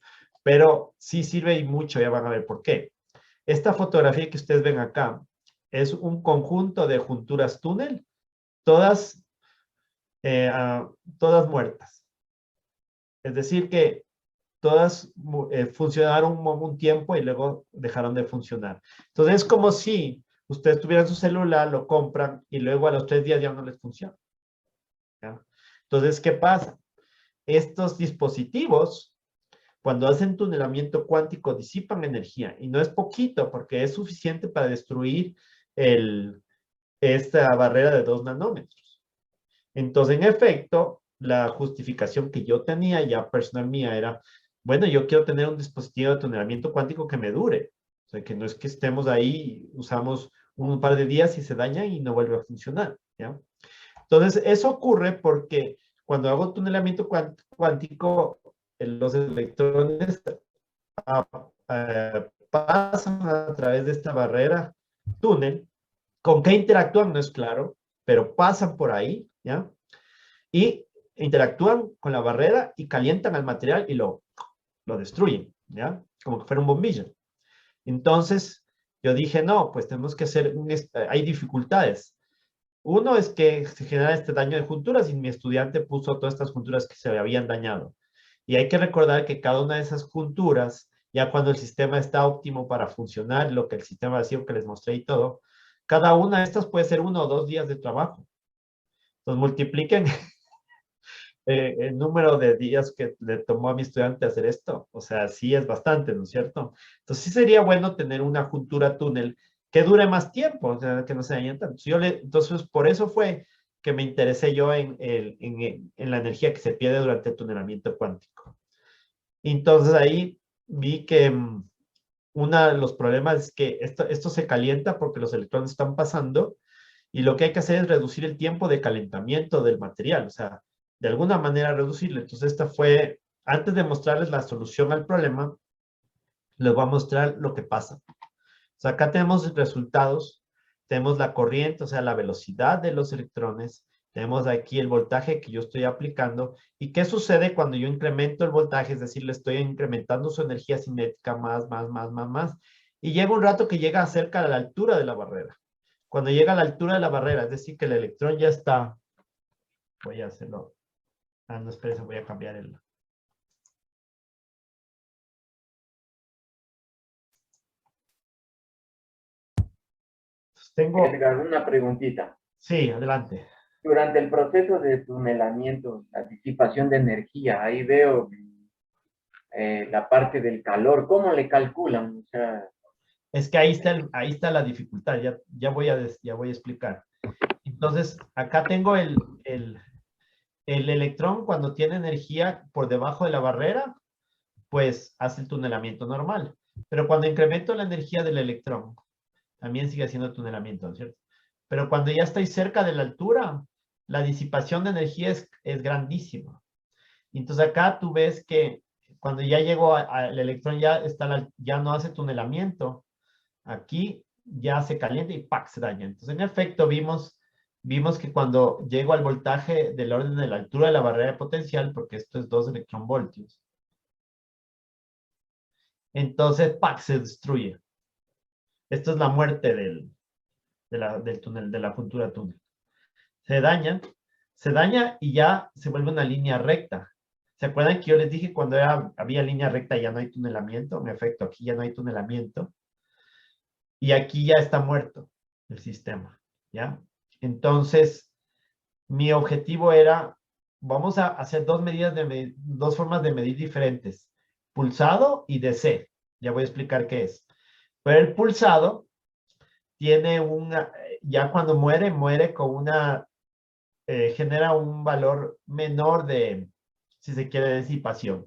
Pero sí sirve y mucho, ya van a ver por qué. Esta fotografía que ustedes ven acá es un conjunto de junturas túnel, todas muertas. Es decir que todas funcionaron un tiempo y luego dejaron de funcionar. Entonces es como si ustedes tuvieran su celular, lo compran y luego a los 3 días ya no les funciona, ¿ya? Entonces, ¿qué pasa? Estos dispositivos, cuando hacen tunelamiento cuántico, disipan energía y no es poquito porque es suficiente para destruir esta barrera de 2 nanómetros. Entonces, en efecto, la justificación que yo tenía ya personal mía era, bueno, yo quiero tener un dispositivo de tunelamiento cuántico que me dure. O sea, que no es que estemos ahí, usamos un par de días y se daña y no vuelve a funcionar, ¿ya? Entonces, eso ocurre porque cuando hago tunelamiento cuántico, los electrones pasan a través de esta barrera túnel. ¿Con qué interactúan? No es claro, pero pasan por ahí, ¿ya? Y interactúan con la barrera y calientan al material y lo destruyen, ¿ya? Como que fuera un bombillo. Entonces, yo dije, no, pues tenemos que hacer, hay dificultades. Uno es que se genera este daño de junturas y mi estudiante puso todas estas junturas que se habían dañado. Y hay que recordar que cada una de esas junturas, ya cuando el sistema está óptimo para funcionar, lo que el sistema vacío que les mostré y todo, cada una de estas puede ser 1 o 2 días de trabajo. Entonces multipliquen el número de días que le tomó a mi estudiante hacer esto. O sea, sí es bastante, ¿no es cierto? Entonces sí sería bueno tener una juntura túnel que dure más tiempo, o sea, que no se dañe tanto. Entonces, por eso fue que me interesé yo en la energía que se pierde durante el tunelamiento cuántico. Entonces ahí vi que uno de los problemas es que esto se calienta porque los electrones están pasando y lo que hay que hacer es reducir el tiempo de calentamiento del material, o sea, de alguna manera reducirlo. Entonces esta fue, antes de mostrarles la solución al problema, les voy a mostrar lo que pasa. O sea, acá tenemos resultados, tenemos la corriente, o sea, la velocidad de los electrones, tenemos aquí el voltaje que yo estoy aplicando. ¿Y qué sucede cuando yo incremento el voltaje? Es decir, le estoy incrementando su energía cinética más. Y llega un rato que llega cerca de la altura de la barrera. Cuando llega a la altura de la barrera, es decir, que el electrón ya está. Voy a hacerlo. Ah, no, espérense, voy a cambiar el. Tengo. Edgar, una preguntita. Sí, adelante. Durante el proceso de tunelamiento, la disipación de energía, ahí veo la parte del calor. ¿Cómo le calculan? O sea, Es que ahí está la dificultad. Ya voy a explicar. Entonces, acá tengo el electrón cuando tiene energía por debajo de la barrera, pues hace el tunelamiento normal. Pero cuando incremento la energía del electrón, también sigue haciendo tunelamiento, ¿cierto? Pero cuando ya estoy cerca de la altura, la disipación de energía es grandísima. Entonces acá tú ves que cuando ya llegó al electrón ya no hace tunelamiento. Aquí ya se calienta y ¡pac! Se daña. Entonces, en efecto, vimos que cuando llego al voltaje del orden de la altura de la barrera de potencial, porque esto es 2 electronvoltios, entonces ¡pac! Se destruye. Esto es la muerte del túnel, de la juntura túnel. Se daña y ya se vuelve una línea recta. ¿Se acuerdan que yo les dije cuando había línea recta ya no hay tunelamiento? En efecto, aquí ya no hay tunelamiento. Y aquí ya está muerto el sistema, ¿ya? Entonces, mi objetivo era, vamos a hacer dos formas de medir diferentes, pulsado y DC. Ya voy a explicar qué es. Pero el pulsado tiene ya cuando muere con genera un valor menor de, si se quiere, de disipación.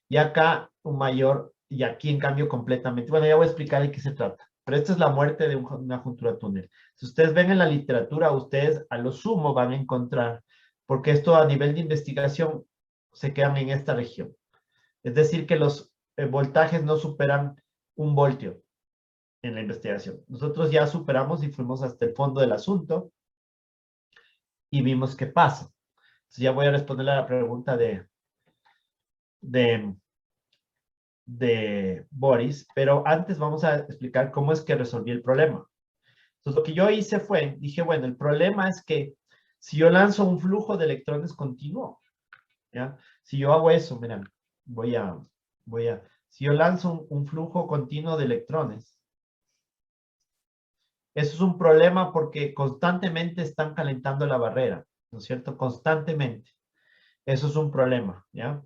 Y acá un mayor, y aquí en cambio completamente. Bueno, ya voy a explicar de qué se trata. Pero esta es la muerte de una juntura túnel. Si ustedes ven en la literatura, ustedes a lo sumo van a encontrar, porque esto a nivel de investigación se quedan en esta región. Es decir, que los voltajes no superan 1 voltio en la investigación. Nosotros ya superamos y fuimos hasta el fondo del asunto y vimos qué pasa. Entonces ya voy a responder a la pregunta de Boris, pero antes vamos a explicar cómo es que resolví el problema. Entonces, lo que yo hice fue, dije, bueno, el problema es que si yo lanzo un flujo de electrones continuo, ¿ya? Si yo hago eso, miren, si yo lanzo un flujo continuo de electrones, eso es un problema porque constantemente están calentando la barrera, ¿no es cierto? Constantemente. Eso es un problema, ¿ya?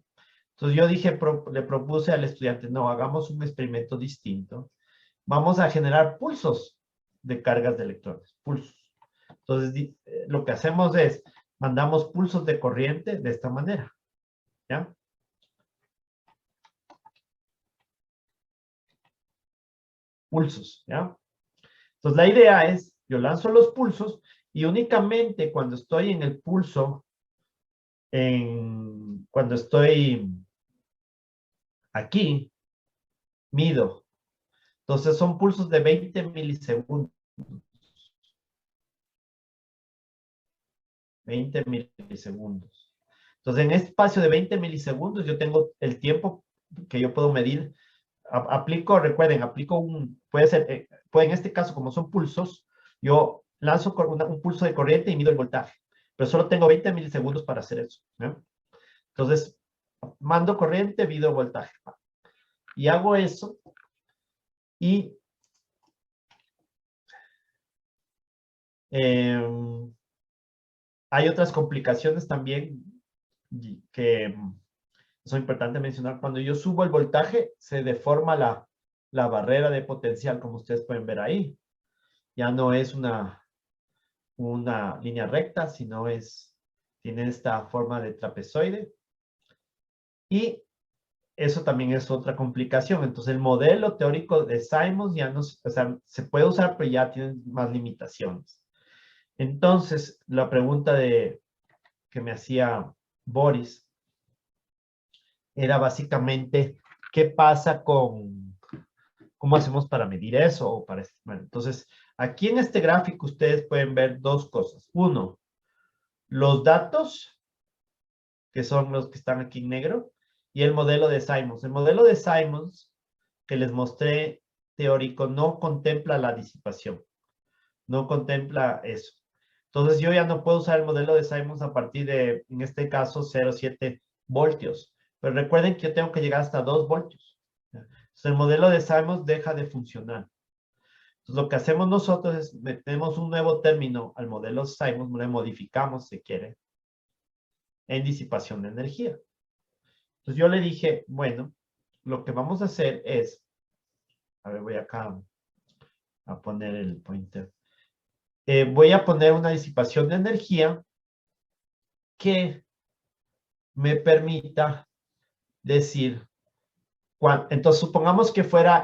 Entonces yo dije, le propuse al estudiante, no, hagamos un experimento distinto. Vamos a generar pulsos de cargas de electrones, pulsos. Entonces lo que hacemos es, mandamos pulsos de corriente de esta manera, ¿ya? Pulsos, ¿ya? Entonces la idea es, yo lanzo los pulsos y únicamente cuando estoy en el pulso, cuando estoy aquí, mido. Entonces son pulsos de 20 milisegundos. 20 milisegundos. Entonces, en este espacio de 20 milisegundos, yo tengo el tiempo que yo puedo medir. Recuerden, puede ser, en este caso, como son pulsos, yo lanzo un pulso de corriente y mido el voltaje. Pero solo tengo 20 milisegundos para hacer eso, ¿no? Entonces, mando corriente, mido voltaje. Y hago eso. Y hay otras complicaciones también que son importantes mencionar. Cuando yo subo el voltaje, se deforma la barrera de potencial, como ustedes pueden ver ahí. Ya no es una línea recta, sino tiene esta forma de trapezoide. Y eso también es otra complicación. Entonces, el modelo teórico de Simons ya no, o sea, se puede usar, pero ya tiene más limitaciones. Entonces, la pregunta que me hacía Boris era básicamente, ¿qué pasa cómo hacemos para medir eso? O para estimar? Entonces, aquí en este gráfico ustedes pueden ver dos cosas. Uno, los datos, que son los que están aquí en negro, y el modelo de Simons. El modelo de Simons que les mostré teórico no contempla la disipación, no contempla eso. Entonces yo ya no puedo usar el modelo de Simons a partir de, en este caso, 0,7 voltios. Pero recuerden que yo tengo que llegar hasta 2 voltios. Entonces el modelo de Simons deja de funcionar. Entonces lo que hacemos nosotros es metemos un nuevo término al modelo Simons, le modificamos, si quiere, en disipación de energía. Entonces yo le dije, bueno, lo que vamos a hacer es, a ver, voy acá a poner el pointer. Voy a poner una disipación de energía que me permita decir, entonces supongamos que fuera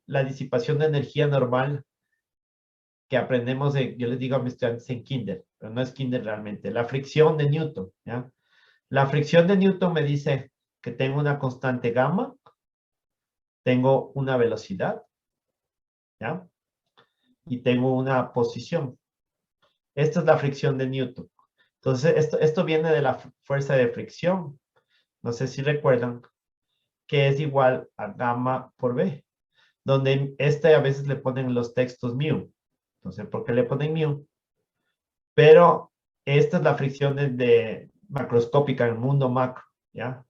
la disipación de energía normal que aprendemos, yo les digo a mis estudiantes en kinder, pero no es kinder realmente, la fricción de Newton, ¿ya? La fricción de Newton me dice que tengo una constante gamma, tengo una velocidad, ¿ya? Y tengo una posición. Esta es la fricción de Newton. Entonces, esto viene de la fuerza de fricción. No sé si recuerdan que es igual a gamma por B, donde a veces le ponen los textos mu. Entonces, ¿por qué le ponen mu? Pero esta es la fricción de macroscópica en el mundo macro, ¿ya?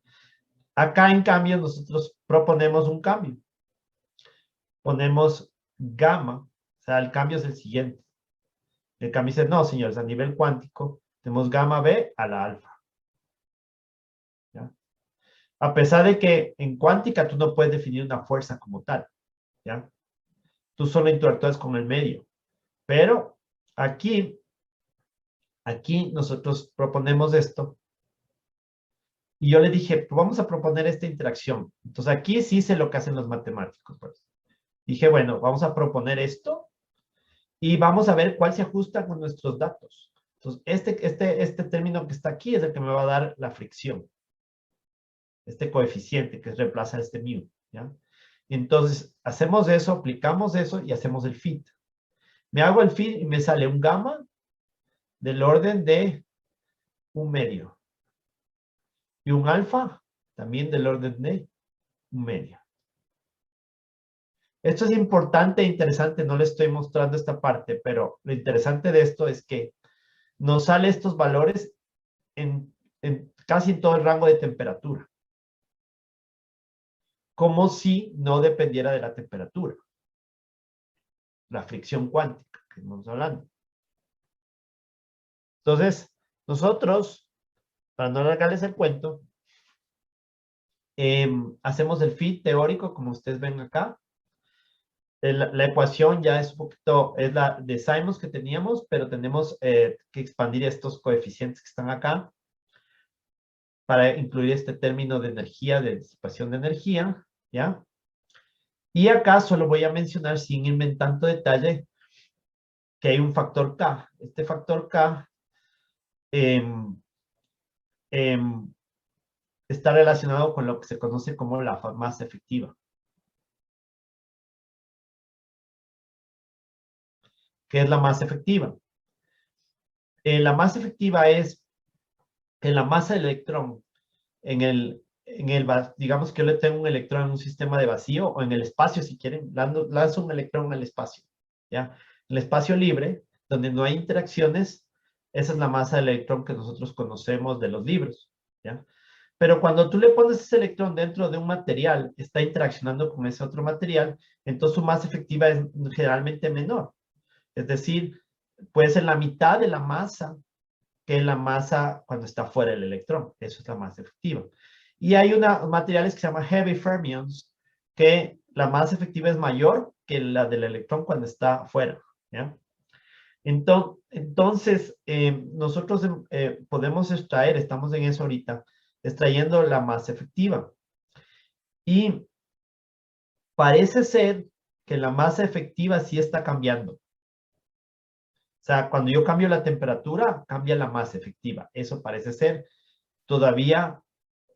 Acá, en cambio, nosotros proponemos un cambio. Ponemos gamma, o sea, el cambio es el siguiente. El cambio dice, no, señores, a nivel cuántico, tenemos gamma B a la alfa. ¿Ya? A pesar de que en cuántica tú no puedes definir una fuerza como tal, ¿ya? Tú solo interactúas con el medio. Pero aquí nosotros proponemos esto. Y yo le dije, pues vamos a proponer esta interacción. Entonces aquí sí sé lo que hacen los matemáticos. Pues. Dije, bueno, vamos a proponer esto y vamos a ver cuál se ajusta con nuestros datos. Entonces, este término que está aquí es el que me va a dar la fricción. Este coeficiente que reemplaza este mu, ¿ya? Entonces, hacemos eso, aplicamos eso y hacemos el fit. Me hago el fit y me sale un gamma del orden de 1/2. Y un alfa también del orden de 1/2. Esto es importante e interesante, no le estoy mostrando esta parte, pero lo interesante de esto es que nos sale estos valores en casi en todo el rango de temperatura. Como si no dependiera de la temperatura. La fricción cuántica que estamos hablando. Entonces, nosotros, para no alargarles el cuento, hacemos el fit teórico, como ustedes ven acá. La ecuación ya es un poquito, es la de Simons que teníamos, pero tenemos que expandir estos coeficientes que están acá para incluir este término de energía, de disipación de energía, ¿ya? Y acá solo voy a mencionar, sin irme en tanto detalle, que hay un factor K. Este factor K está relacionado con lo que se conoce como la masa efectiva. ¿Qué es la masa efectiva? La masa efectiva es que la masa del electrón digamos que yo le tengo un electrón en un sistema de vacío o en el espacio, si quieren, lanzo un electrón al espacio, ¿ya? El espacio libre, donde no hay interacciones, esa es la masa del electrón que nosotros conocemos de los libros, ¿ya? Pero cuando tú le pones ese electrón dentro de un material, está interaccionando con ese otro material, entonces su masa efectiva es generalmente menor. Es decir, puede ser la mitad de la masa que es la masa cuando está fuera del electrón. Eso es la masa efectiva. Y hay materiales que se llaman heavy fermions, que la masa efectiva es mayor que la del electrón cuando está fuera, ¿ya? Entonces, nosotros podemos extraer, estamos en eso ahorita, extrayendo la masa efectiva. Y parece ser que la masa efectiva sí está cambiando. O sea, cuando yo cambio la temperatura, cambia la masa efectiva. Eso parece ser. Todavía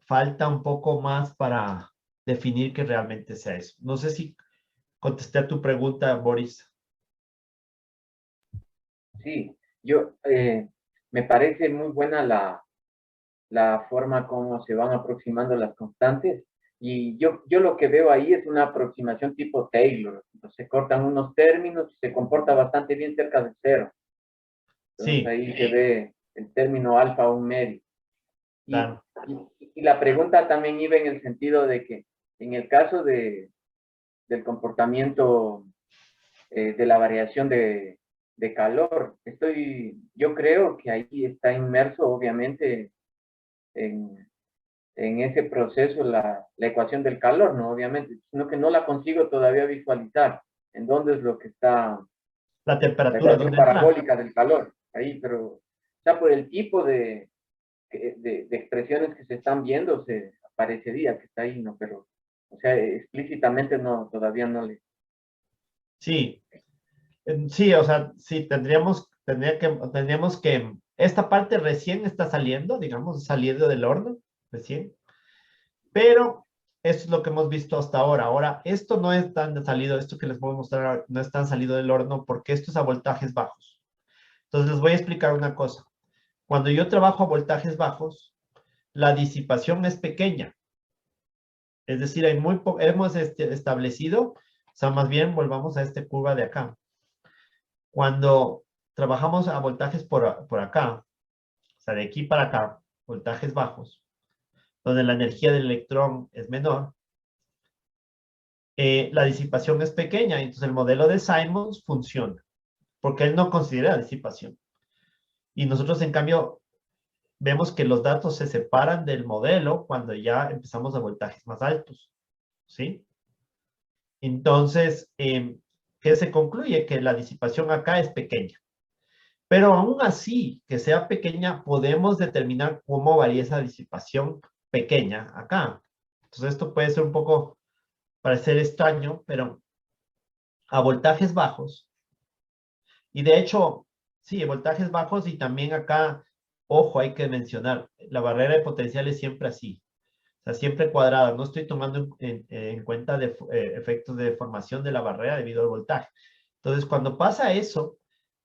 falta un poco más para definir que realmente sea eso. No sé si contesté a tu pregunta, Boris. Sí, me parece muy buena la forma como se van aproximando las constantes. Y yo lo que veo ahí es una aproximación tipo Taylor. Se cortan unos términos y se comporta bastante bien cerca de cero. Entonces Sí, ahí se ve el término alfa a un medio. Y, claro. y la pregunta también iba en el sentido de que en el caso del comportamiento de la variación de calor, yo creo que ahí está inmerso obviamente en ese proceso la ecuación del calor, ¿no? Obviamente, sino que no la consigo todavía visualizar en dónde es lo que está La la temperatura, ecuación ¿dónde entra? parabólica del calor, ahí, pero, o sea, por el tipo de expresiones que se están viendo, se parecería que está ahí, ¿no? Pero, o sea, explícitamente no, todavía no le... Sí, sí, o sea, sí, tendríamos que, esta parte recién está saliendo, digamos, saliendo del horno, recién, pero esto es lo que hemos visto hasta ahora. Ahora, esto no es tan salido, esto que les voy a mostrar ahora, no es tan salido del horno porque esto es a voltajes bajos. Entonces, les voy a explicar una cosa. Cuando yo trabajo a voltajes bajos, la disipación es pequeña. Es decir, hemos establecido, o sea, más bien volvamos a esta curva de acá. Cuando trabajamos a voltajes por acá, o sea, de aquí para acá, voltajes bajos, donde la energía del electrón es menor, la disipación es pequeña, entonces el modelo de Simons funciona, porque él no considera disipación. Y nosotros, en cambio, vemos que los datos se separan del modelo cuando ya empezamos a voltajes más altos, ¿sí? Entonces, ¿qué se concluye? Que la disipación acá es pequeña. Pero aún así, que sea pequeña, podemos determinar cómo varía esa disipación pequeña acá. Entonces, esto puede ser un poco, parecer extraño, pero a voltajes bajos, y de hecho, sí, voltajes bajos y también acá, ojo, hay que mencionar, la barrera de potencial es siempre así, o sea, siempre cuadrada. No estoy tomando en cuenta efectos de deformación de la barrera debido al voltaje. Entonces, cuando pasa eso,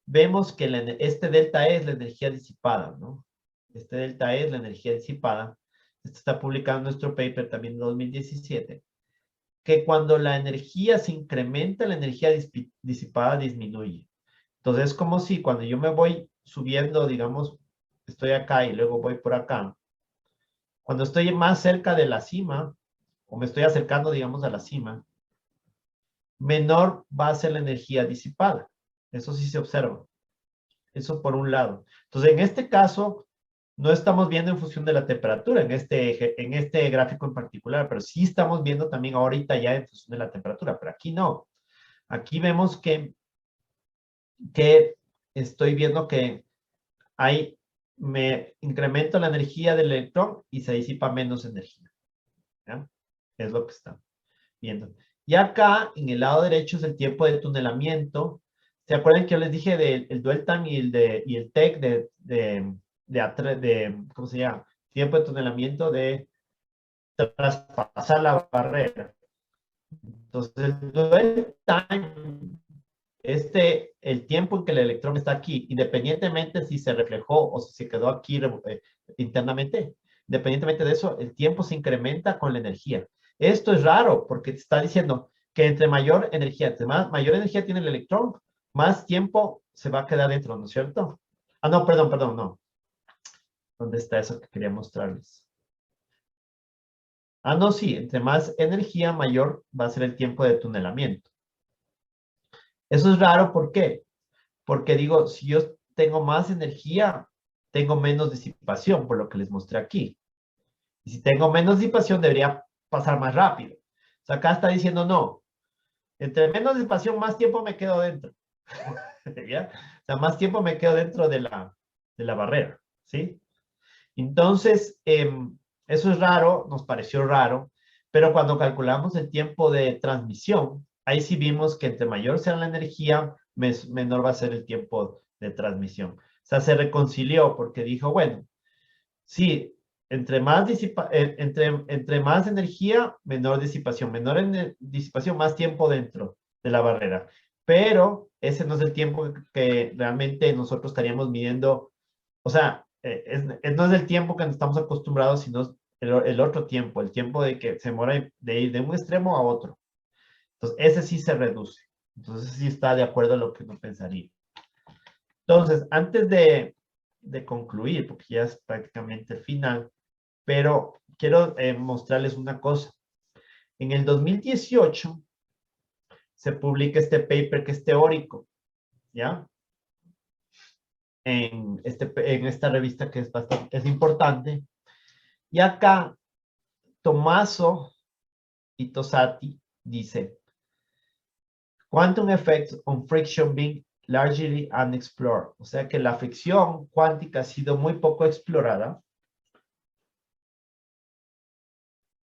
vemos que este delta E es la energía disipada, ¿no? Este delta E es la energía disipada. Esto está publicado en nuestro paper también en 2017, que cuando la energía se incrementa, la energía disipada disminuye. Entonces, es como si cuando yo me voy subiendo, digamos, estoy acá y luego voy por acá, cuando estoy más cerca de la cima, o me estoy acercando, digamos, a la cima, menor va a ser la energía disipada. Eso sí se observa. Eso por un lado. Entonces, en este caso, no estamos viendo en función de la temperatura, en este gráfico en particular, pero sí estamos viendo también ahorita ya en función de la temperatura, pero aquí no. Aquí vemos que estoy viendo que me incremento la energía del electrón y se disipa menos energía. ¿Ya? Es lo que estamos viendo. Y acá, en el lado derecho, es el tiempo de tunelamiento. ¿Se acuerdan que yo les dije del dwell time y el tech ¿cómo se llama? Tiempo de tunelamiento de traspasar la barrera. Entonces, el dwell time, el tiempo en que el electrón está aquí, independientemente si se reflejó o si se quedó aquí internamente, independientemente de eso, el tiempo se incrementa con la energía. Esto es raro porque te está diciendo que entre mayor energía tiene el electrón, más tiempo se va a quedar dentro, ¿no es cierto? Ah, no, perdón, no. ¿Dónde está eso que quería mostrarles? Ah, no, sí, entre más energía, mayor va a ser el tiempo de tunelamiento. Eso es raro, ¿por qué? Porque digo, si yo tengo más energía, tengo menos disipación, por lo que les mostré aquí. Y si tengo menos disipación, debería pasar más rápido. O sea, acá está diciendo no. Entre menos disipación, más tiempo me quedo dentro. ¿Ya? O sea, más tiempo me quedo dentro de la barrera. ¿Sí? Entonces, eso es raro, nos pareció raro, Pero cuando calculamos el tiempo de transmisión, ahí sí vimos que entre mayor sea la energía, menor va a ser el tiempo de transmisión. O sea, se reconcilió porque dijo, bueno, sí, entre más, entre más energía, menor disipación. Menor disipación, más tiempo dentro de la barrera. Pero ese no es el tiempo que realmente nosotros estaríamos midiendo. O sea, no es el tiempo que estamos acostumbrados, sino el otro tiempo, el tiempo de que se demora de ir de un extremo a otro. Entonces, ese sí se reduce. Entonces, sí está de acuerdo a lo que uno pensaría. Entonces, antes de concluir, porque ya es prácticamente el final, pero quiero mostrarles una cosa. En el 2018 se publica este paper que es teórico, ¿ya? En esta revista que es importante. Y acá, Tommaso y Tosati dice, Quantum effects on friction being largely unexplored. O sea que la fricción cuántica ha sido muy poco explorada.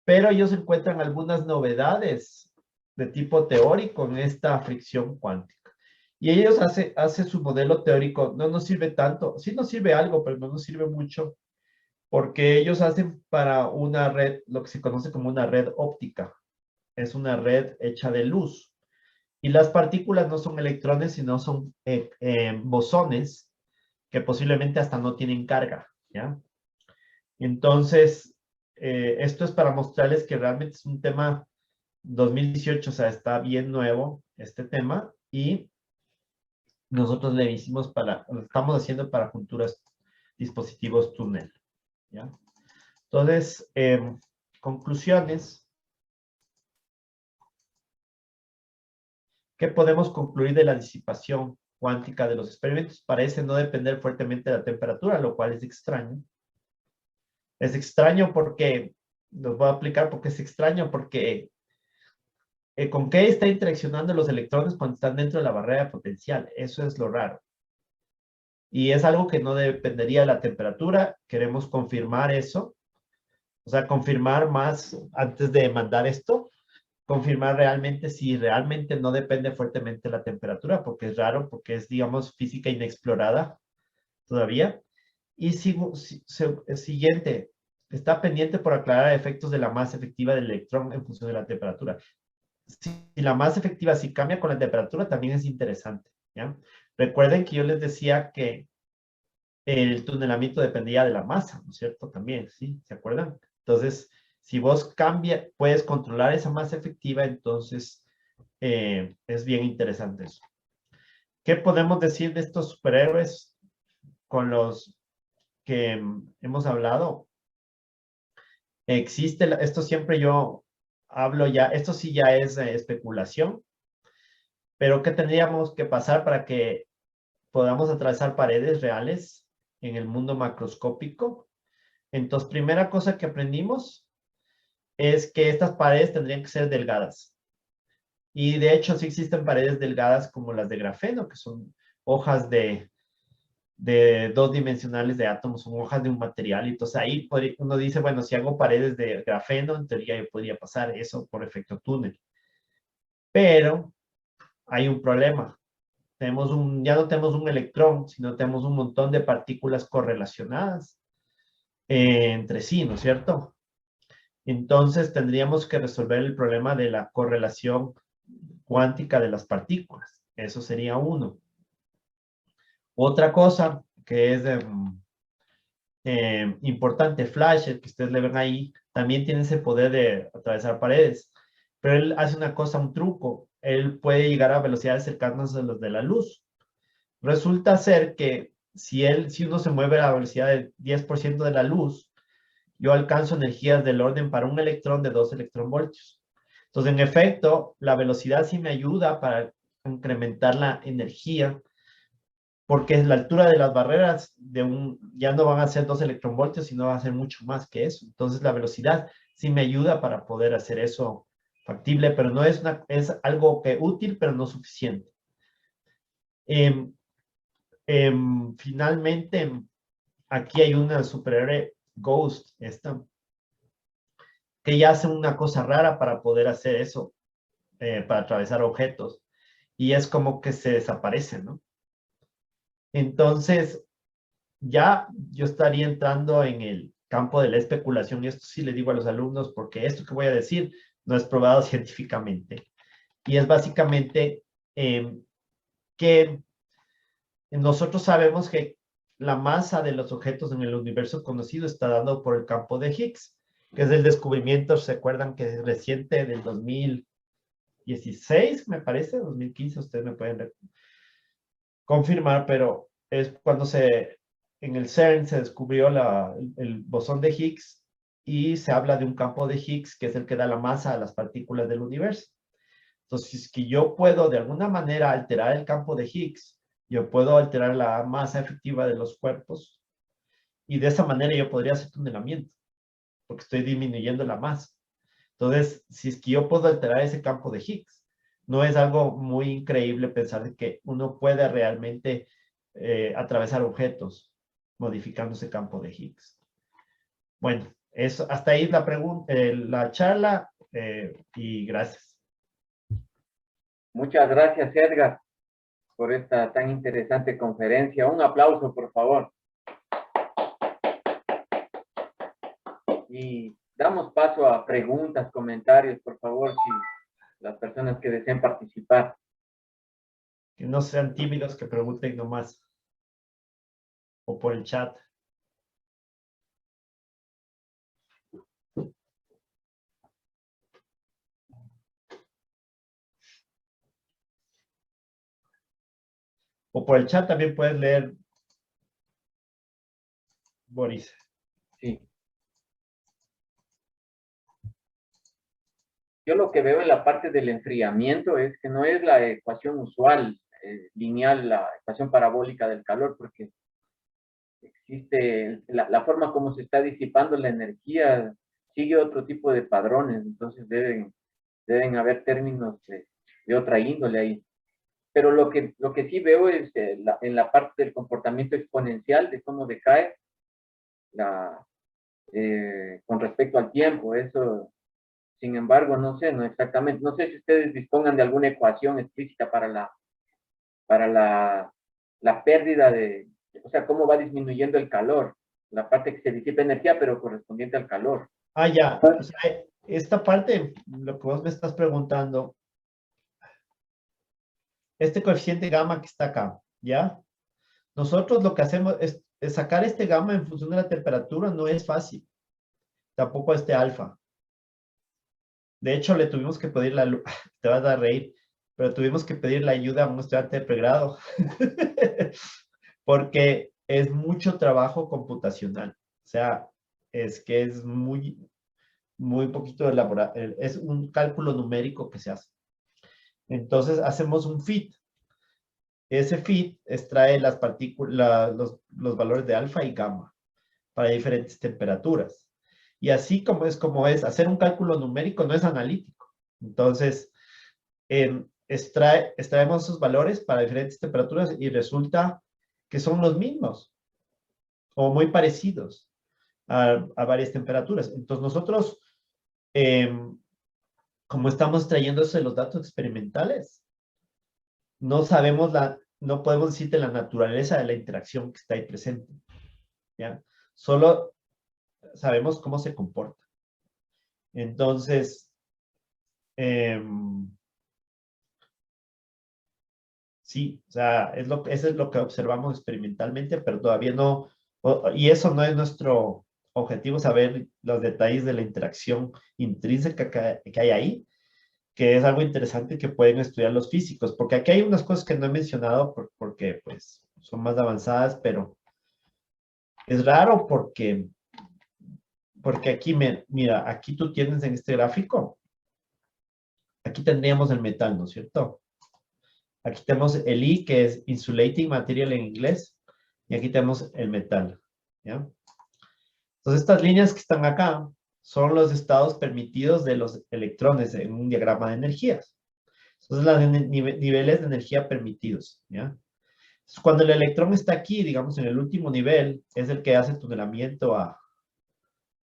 Pero ellos encuentran algunas novedades de tipo teórico en esta fricción cuántica. Y ellos hacen su modelo teórico, no nos sirve tanto, sí nos sirve algo, pero no nos sirve mucho, porque ellos hacen para una red, lo que se conoce como una red óptica. Es una red hecha de luz. Y las partículas no son electrones, sino son bosones que posiblemente hasta no tienen carga, ¿ya? Entonces, esto es para mostrarles que realmente es un tema 2018, o sea, está bien nuevo este tema y nosotros le hicimos lo estamos haciendo para futuros dispositivos túnel, ¿ya? Entonces, conclusiones. ¿Qué podemos concluir de la disipación cuántica de los experimentos? Parece no depender fuertemente de la temperatura, lo cual es extraño. Es extraño porque, los voy a aplicar porque es extraño, porque ¿con qué está interaccionando los electrones cuando están dentro de la barrera potencial? Eso es lo raro. Y es algo que no dependería de la temperatura. Queremos confirmar eso. O sea, confirmar más antes de mandar esto. Confirmar realmente si realmente no depende fuertemente de la temperatura, porque es raro, porque es, digamos, física inexplorada todavía. Y siguiente, está pendiente por aclarar efectos de la masa efectiva del electrón en función de la temperatura. Si la masa efectiva si cambia con la temperatura, también es interesante, ¿ya? Recuerden que yo les decía que el tunelamiento dependía de la masa, ¿no es cierto? También, ¿sí? ¿Se acuerdan? Entonces, si vos puedes controlar esa masa efectiva, entonces es bien interesante eso. ¿Qué podemos decir de estos superhéroes con los que hemos hablado? Existe, esto siempre yo hablo ya, esto sí ya es especulación, pero ¿qué tendríamos que pasar para que podamos atravesar paredes reales en el mundo macroscópico? Entonces, primera cosa que aprendimos es que estas paredes tendrían que ser delgadas. Y de hecho, sí existen paredes delgadas como las de grafeno, que son hojas de 2 dimensionales de átomos, son hojas de un material. Y entonces ahí uno dice, bueno, si hago paredes de grafeno, en teoría yo podría pasar eso por efecto túnel. Pero hay un problema. Ya no tenemos un electrón, sino tenemos un montón de partículas correlacionadas entre sí, ¿no es cierto? Entonces tendríamos que resolver el problema de la correlación cuántica de las partículas. Eso sería uno. Otra cosa que es importante, Flash, el que ustedes le ven ahí, también tiene ese poder de atravesar paredes. Pero él hace una cosa, un truco. Él puede llegar a velocidades cercanas a las de la luz. Resulta ser que si uno se mueve a la velocidad del 10% de la luz, yo alcanzo energías del orden para un electrón de 2 electronvoltios. Entonces, en efecto, la velocidad sí me ayuda para incrementar la energía, porque la altura de las barreras ya no van a ser 2 electronvoltios, sino va a ser mucho más que eso. Entonces, la velocidad sí me ayuda para poder hacer eso factible, pero no es algo útil, pero no suficiente. Finalmente, aquí hay una superhéroe Ghost, esta, que ya hacen una cosa rara para poder hacer eso, para atravesar objetos. Y es como que se desaparecen, ¿no? Entonces, ya yo estaría entrando en el campo de la especulación, y esto sí le digo a los alumnos, porque esto que voy a decir no es probado científicamente. Y es básicamente que nosotros sabemos que la masa de los objetos en el universo conocido está dado por el campo de Higgs, que es el descubrimiento, ¿se acuerdan que es reciente del 2016, me parece? 2015, ustedes me pueden confirmar, pero es cuando en el CERN se descubrió el bosón de Higgs y se habla de un campo de Higgs que es el que da la masa a las partículas del universo. Entonces, si es que yo puedo de alguna manera alterar el campo de Higgs, yo puedo alterar la masa efectiva de los cuerpos y de esa manera yo podría hacer tunelamiento, porque estoy disminuyendo la masa. Entonces, si es que yo puedo alterar ese campo de Higgs, no es algo muy increíble pensar de que uno puede realmente atravesar objetos modificando ese campo de Higgs. Bueno, eso, hasta ahí la pregunta, la charla, y gracias. Muchas gracias, Edgar, por esta tan interesante conferencia. Un aplauso, por favor. Y damos paso a preguntas, comentarios, por favor, si las personas que deseen participar. Que no sean tímidos, que pregunten nomás. O por el chat. O por el chat también puedes leer, Boris. Sí. Yo lo que veo en la parte del enfriamiento es que no es la ecuación usual, lineal, la ecuación parabólica del calor, porque existe la forma como se está disipando la energía, sigue otro tipo de padrones, entonces deben haber términos de otra índole ahí. Pero lo que sí veo es en la parte del comportamiento exponencial, de cómo decae con respecto al tiempo. Eso, sin embargo, no sé, no exactamente, no sé si ustedes dispongan de alguna ecuación explícita para la pérdida o sea, cómo va disminuyendo el calor, la parte que se disipa energía, pero correspondiente al calor. Ah, ya. O sea, esta parte, lo que vos me estás preguntando, este coeficiente gamma que está acá, ¿ya? Nosotros lo que hacemos es sacar este gamma en función de la temperatura, no es fácil. Tampoco este alfa. De hecho, le tuvimos que pedir te vas a reír, pero tuvimos que pedir la ayuda a un estudiante de pregrado. Porque es mucho trabajo computacional. O sea, es que es muy poquito elaborado. Es un cálculo numérico que se hace. Entonces, hacemos un fit. Ese fit extrae las partículas, los valores de alfa y gamma para diferentes temperaturas. Y así como es, hacer un cálculo numérico no es analítico. Entonces, extraemos esos valores para diferentes temperaturas y resulta que son los mismos o muy parecidos a varias temperaturas. Entonces, nosotros, como estamos trayéndose los datos experimentales, no podemos decirte la naturaleza de la interacción que está ahí presente, ¿ya? Solo sabemos cómo se comporta. Entonces, sí, o sea, eso es lo que observamos experimentalmente, pero todavía no, y eso no es nuestro objetivo, saber los detalles de la interacción intrínseca que hay ahí, que es algo interesante que pueden estudiar los físicos, porque aquí hay unas cosas que no he mencionado porque pues son más avanzadas, pero es raro porque aquí, mira, aquí tú tienes en este gráfico, aquí tendríamos el metal, ¿no es cierto? Aquí tenemos el I, que es insulating material en inglés, y aquí tenemos el metal, ¿ya? Entonces, estas líneas que están acá son los estados permitidos de los electrones en un diagrama de energías. Entonces, los niveles de energía permitidos, ¿ya? Entonces, cuando el electrón está aquí, digamos, en el último nivel, es el que hace tunelamiento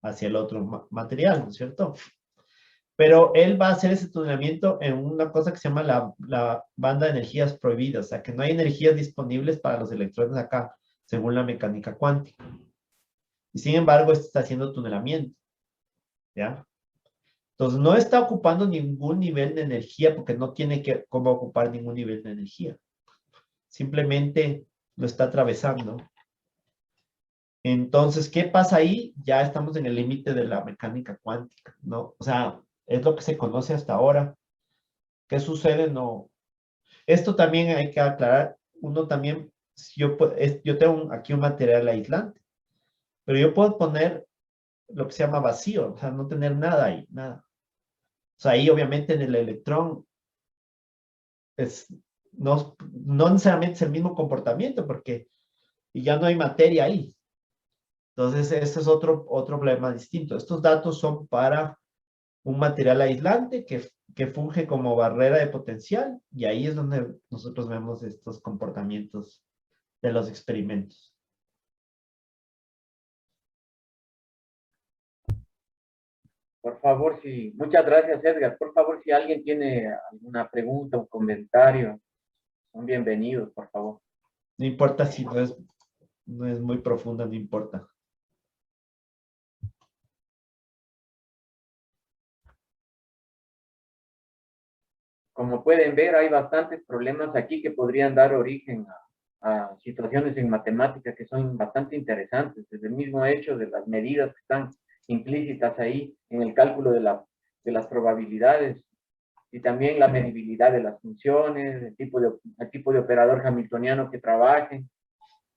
hacia el otro material, ¿no es cierto? Pero él va a hacer ese tunelamiento en una cosa que se llama la banda de energías prohibidas, o sea, que no hay energías disponibles para los electrones acá, según la mecánica cuántica. Y sin embargo, este está haciendo tunelamiento, ¿ya? Entonces, no está ocupando ningún nivel de energía porque no tiene cómo ocupar ningún nivel de energía. Simplemente lo está atravesando. Entonces, ¿qué pasa ahí? Ya estamos en el límite de la mecánica cuántica, ¿no? O sea, es lo que se conoce hasta ahora. ¿Qué sucede? No. Esto también hay que aclarar. Uno también, yo tengo aquí un material aislante, pero yo puedo poner lo que se llama vacío, o sea, no tener nada ahí, nada. O sea, ahí obviamente en el electrón no necesariamente es el mismo comportamiento porque ya no hay materia ahí. Entonces, este es otro problema distinto. Estos datos son para un material aislante que funge como barrera de potencial y ahí es donde nosotros vemos estos comportamientos de los experimentos. Por favor, si, muchas gracias, Edgar. Por favor, si alguien tiene alguna pregunta o comentario, son bienvenidos, por favor. No importa si no es muy profunda, no importa. Como pueden ver, hay bastantes problemas aquí que podrían dar origen a situaciones en matemáticas que son bastante interesantes, desde el mismo hecho de las medidas que están implícitas ahí en el cálculo de las probabilidades y también la medibilidad de las funciones, el tipo de operador hamiltoniano que trabajen.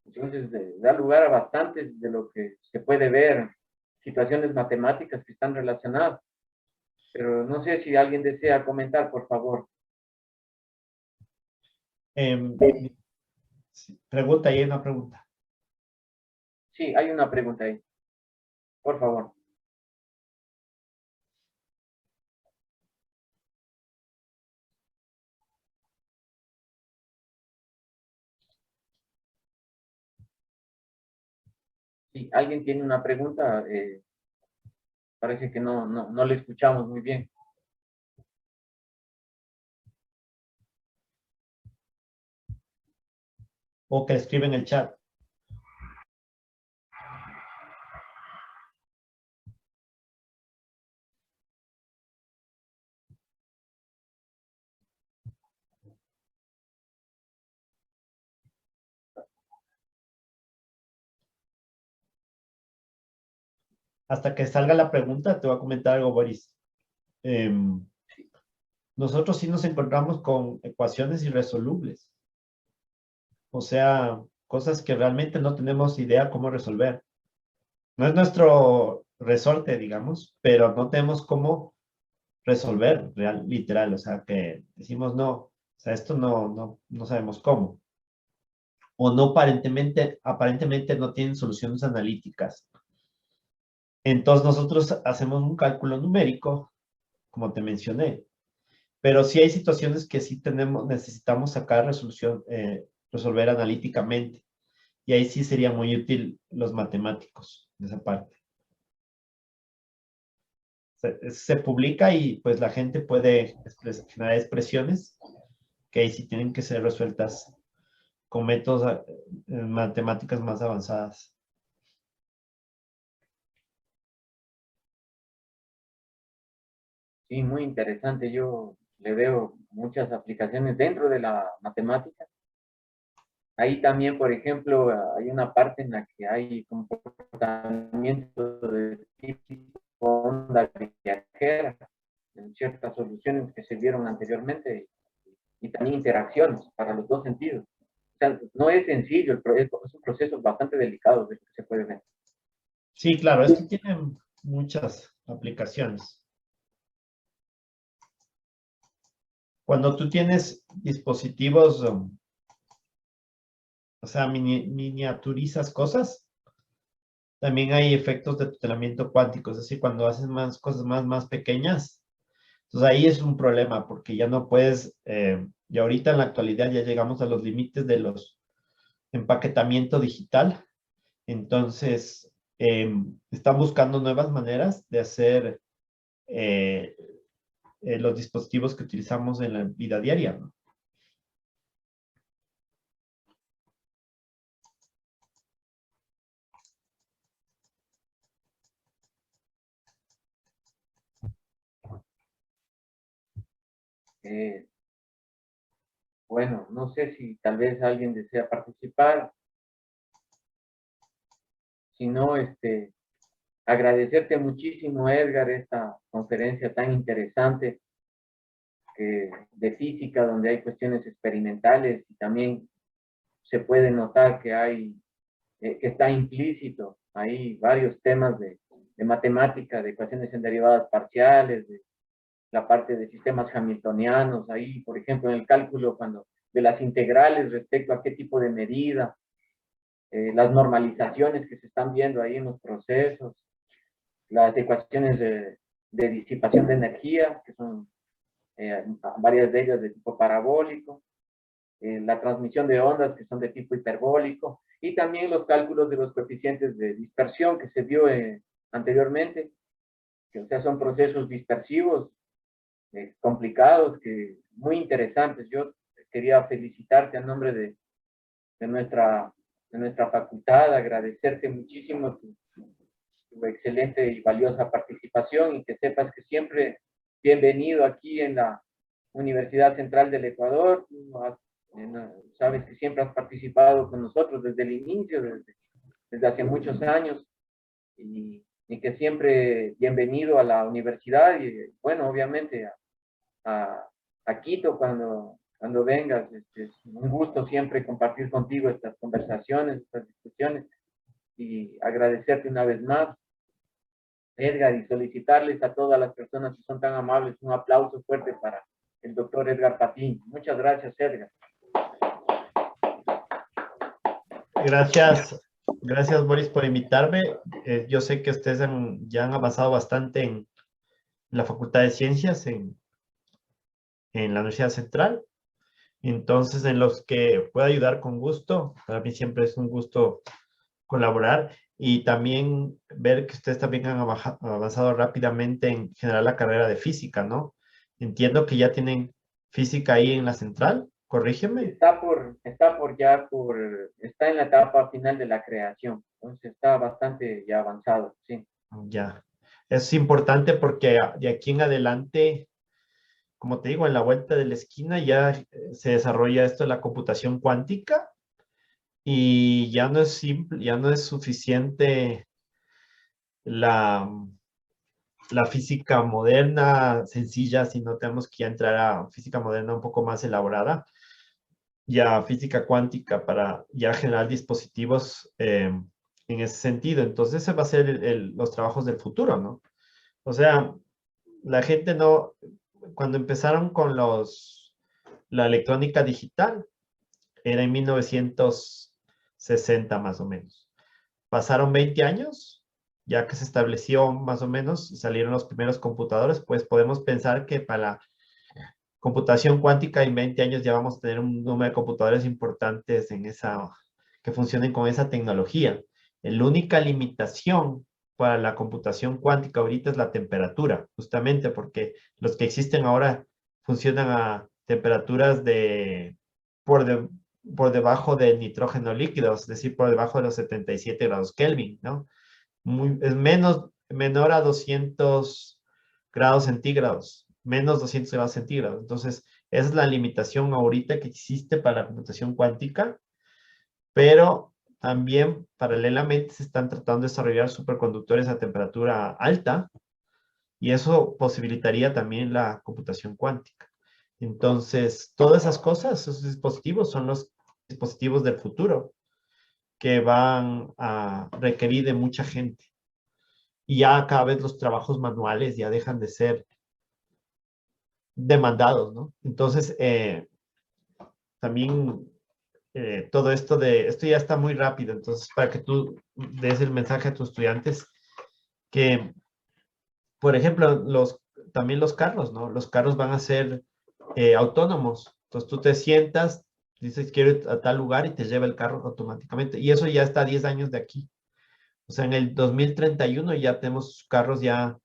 Entonces, da lugar a bastantes de lo que se puede ver, situaciones matemáticas que están relacionadas. Pero no sé si alguien desea comentar, por favor. Pregunta, y hay una pregunta. Sí, hay una pregunta ahí. Por favor. Si alguien tiene una pregunta, parece que no le escuchamos muy bien. O que escribe en el chat. Hasta que salga la pregunta, te voy a comentar algo, Boris. Nosotros sí nos encontramos con ecuaciones irresolubles. O sea, cosas que realmente no tenemos idea cómo resolver. No es nuestro resorte, digamos, pero no tenemos cómo resolver, literal. O sea, que decimos no, o sea, esto no sabemos cómo. O no, aparentemente no tienen soluciones analíticas. Entonces nosotros hacemos un cálculo numérico, como te mencioné. Pero sí hay situaciones que sí necesitamos sacar resolución, resolver analíticamente. Y ahí sí sería muy útil los matemáticos de esa parte. Se publica y pues la gente puede generar expresiones que ahí sí tienen que ser resueltas con métodos matemáticas más avanzadas. Sí, muy interesante. Yo le veo muchas aplicaciones dentro de la matemática. Ahí también, por ejemplo, hay una parte en la que hay comportamiento de tipo onda viajera en ciertas soluciones que se vieron anteriormente y también interacciones para los dos sentidos. O sea, no es sencillo, es un proceso bastante delicado de lo que se puede ver. Sí, claro, esto tiene muchas aplicaciones. Cuando tú tienes dispositivos, o sea, miniaturizas cosas, también hay efectos de tutelamiento cuántico, es decir, cuando haces más cosas más pequeñas. Entonces ahí es un problema porque ya no puedes, y ahorita en la actualidad ya llegamos a los límites de los empaquetamiento digital. Entonces están buscando nuevas maneras de hacer los dispositivos que utilizamos en la vida diaria, ¿no? Eh, bueno, no sé si tal vez alguien desea participar. Si no, agradecerte muchísimo, Edgar, esta conferencia tan interesante de física, donde hay cuestiones experimentales y también se puede notar que que está implícito ahí varios temas de matemática, de ecuaciones en derivadas parciales, de la parte de sistemas hamiltonianos, ahí, por ejemplo, en el cálculo de las integrales respecto a qué tipo de medida, las normalizaciones que se están viendo ahí en los procesos, las ecuaciones de disipación de energía, que son varias de ellas de tipo parabólico, la transmisión de ondas que son de tipo hiperbólico, y también los cálculos de los coeficientes de dispersión que se vio anteriormente, que o sea, son procesos dispersivos complicados, muy interesantes. Yo quería felicitarte a nombre de nuestra, de nuestra facultad, agradecerte muchísimo tu excelente y valiosa participación y que sepas que siempre bienvenido aquí en la Universidad Central del Ecuador. Sabes que siempre has participado con nosotros desde el inicio, desde hace muchos años, y que siempre bienvenido a la universidad y, bueno, obviamente a Quito cuando vengas. Es un gusto siempre compartir contigo estas conversaciones, estas discusiones, y agradecerte una vez más, Edgar, y solicitarles a todas las personas que son tan amables un aplauso fuerte para el doctor Edgar Patiño. Muchas gracias, Edgar. Gracias, gracias Boris por invitarme. Yo sé que ustedes ya han avanzado bastante en la Facultad de Ciencias en la Universidad Central. Entonces, en los que pueda ayudar con gusto, para mí siempre es un gusto colaborar y también ver que ustedes también han avanzado rápidamente en generar la carrera de física, ¿no? Entiendo que ya tienen física ahí en la central, corrígeme. Está en la etapa final de la creación, entonces está bastante ya avanzado, sí. Ya, es importante porque de aquí en adelante, como te digo, en la vuelta de la esquina ya se desarrolla esto de la computación cuántica y ya no es simple, ya no es suficiente la física moderna sencilla, sino tenemos que ya entrar a física moderna un poco más elaborada, ya física cuántica para ya generar dispositivos en ese sentido. Entonces, ese va a ser los trabajos del futuro, ¿no? O sea, la gente no, cuando empezaron con la electrónica digital, era en 1960 más o menos. Pasaron 20 años, ya que se estableció más o menos, salieron los primeros computadores, pues podemos pensar que para la computación cuántica en 20 años ya vamos a tener un número de computadores importantes que funcionen con esa tecnología. La única limitación para la computación cuántica ahorita es la temperatura, justamente porque los que existen ahora funcionan a temperaturas por debajo del nitrógeno líquido, es decir, por debajo de los 77 grados Kelvin, ¿no? Es menor a 200 grados centígrados, menos 200 grados centígrados. Entonces, esa es la limitación ahorita que existe para la computación cuántica, pero también paralelamente se están tratando de desarrollar superconductores a temperatura alta y eso posibilitaría también la computación cuántica. Entonces, todas esas cosas, esos dispositivos son los dispositivos del futuro que van a requerir de mucha gente. Y ya cada vez los trabajos manuales ya dejan de ser demandados, ¿no? Entonces, también todo esto ya está muy rápido, entonces para que tú des el mensaje a tus estudiantes que, por ejemplo, también los carros, ¿no? Los carros van a ser autónomos, entonces tú te sientas, dices quiero ir a tal lugar y te lleva el carro automáticamente, y eso ya está a 10 años de aquí. O sea, en el 2031 ya tenemos carros ya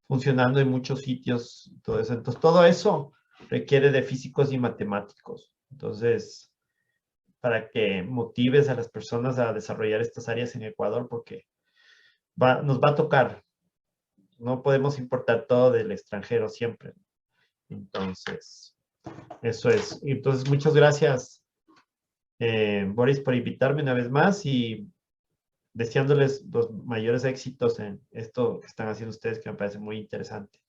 funcionando en muchos sitios, todo eso. Entonces, todo eso requiere de físicos y matemáticos. Entonces, para que motives a las personas a desarrollar estas áreas en Ecuador, porque nos va a tocar. No podemos importar todo del extranjero siempre. Entonces, eso es. Entonces, muchas gracias, Boris, por invitarme una vez más y deseándoles los mayores éxitos en esto que están haciendo ustedes, que me parece muy interesante.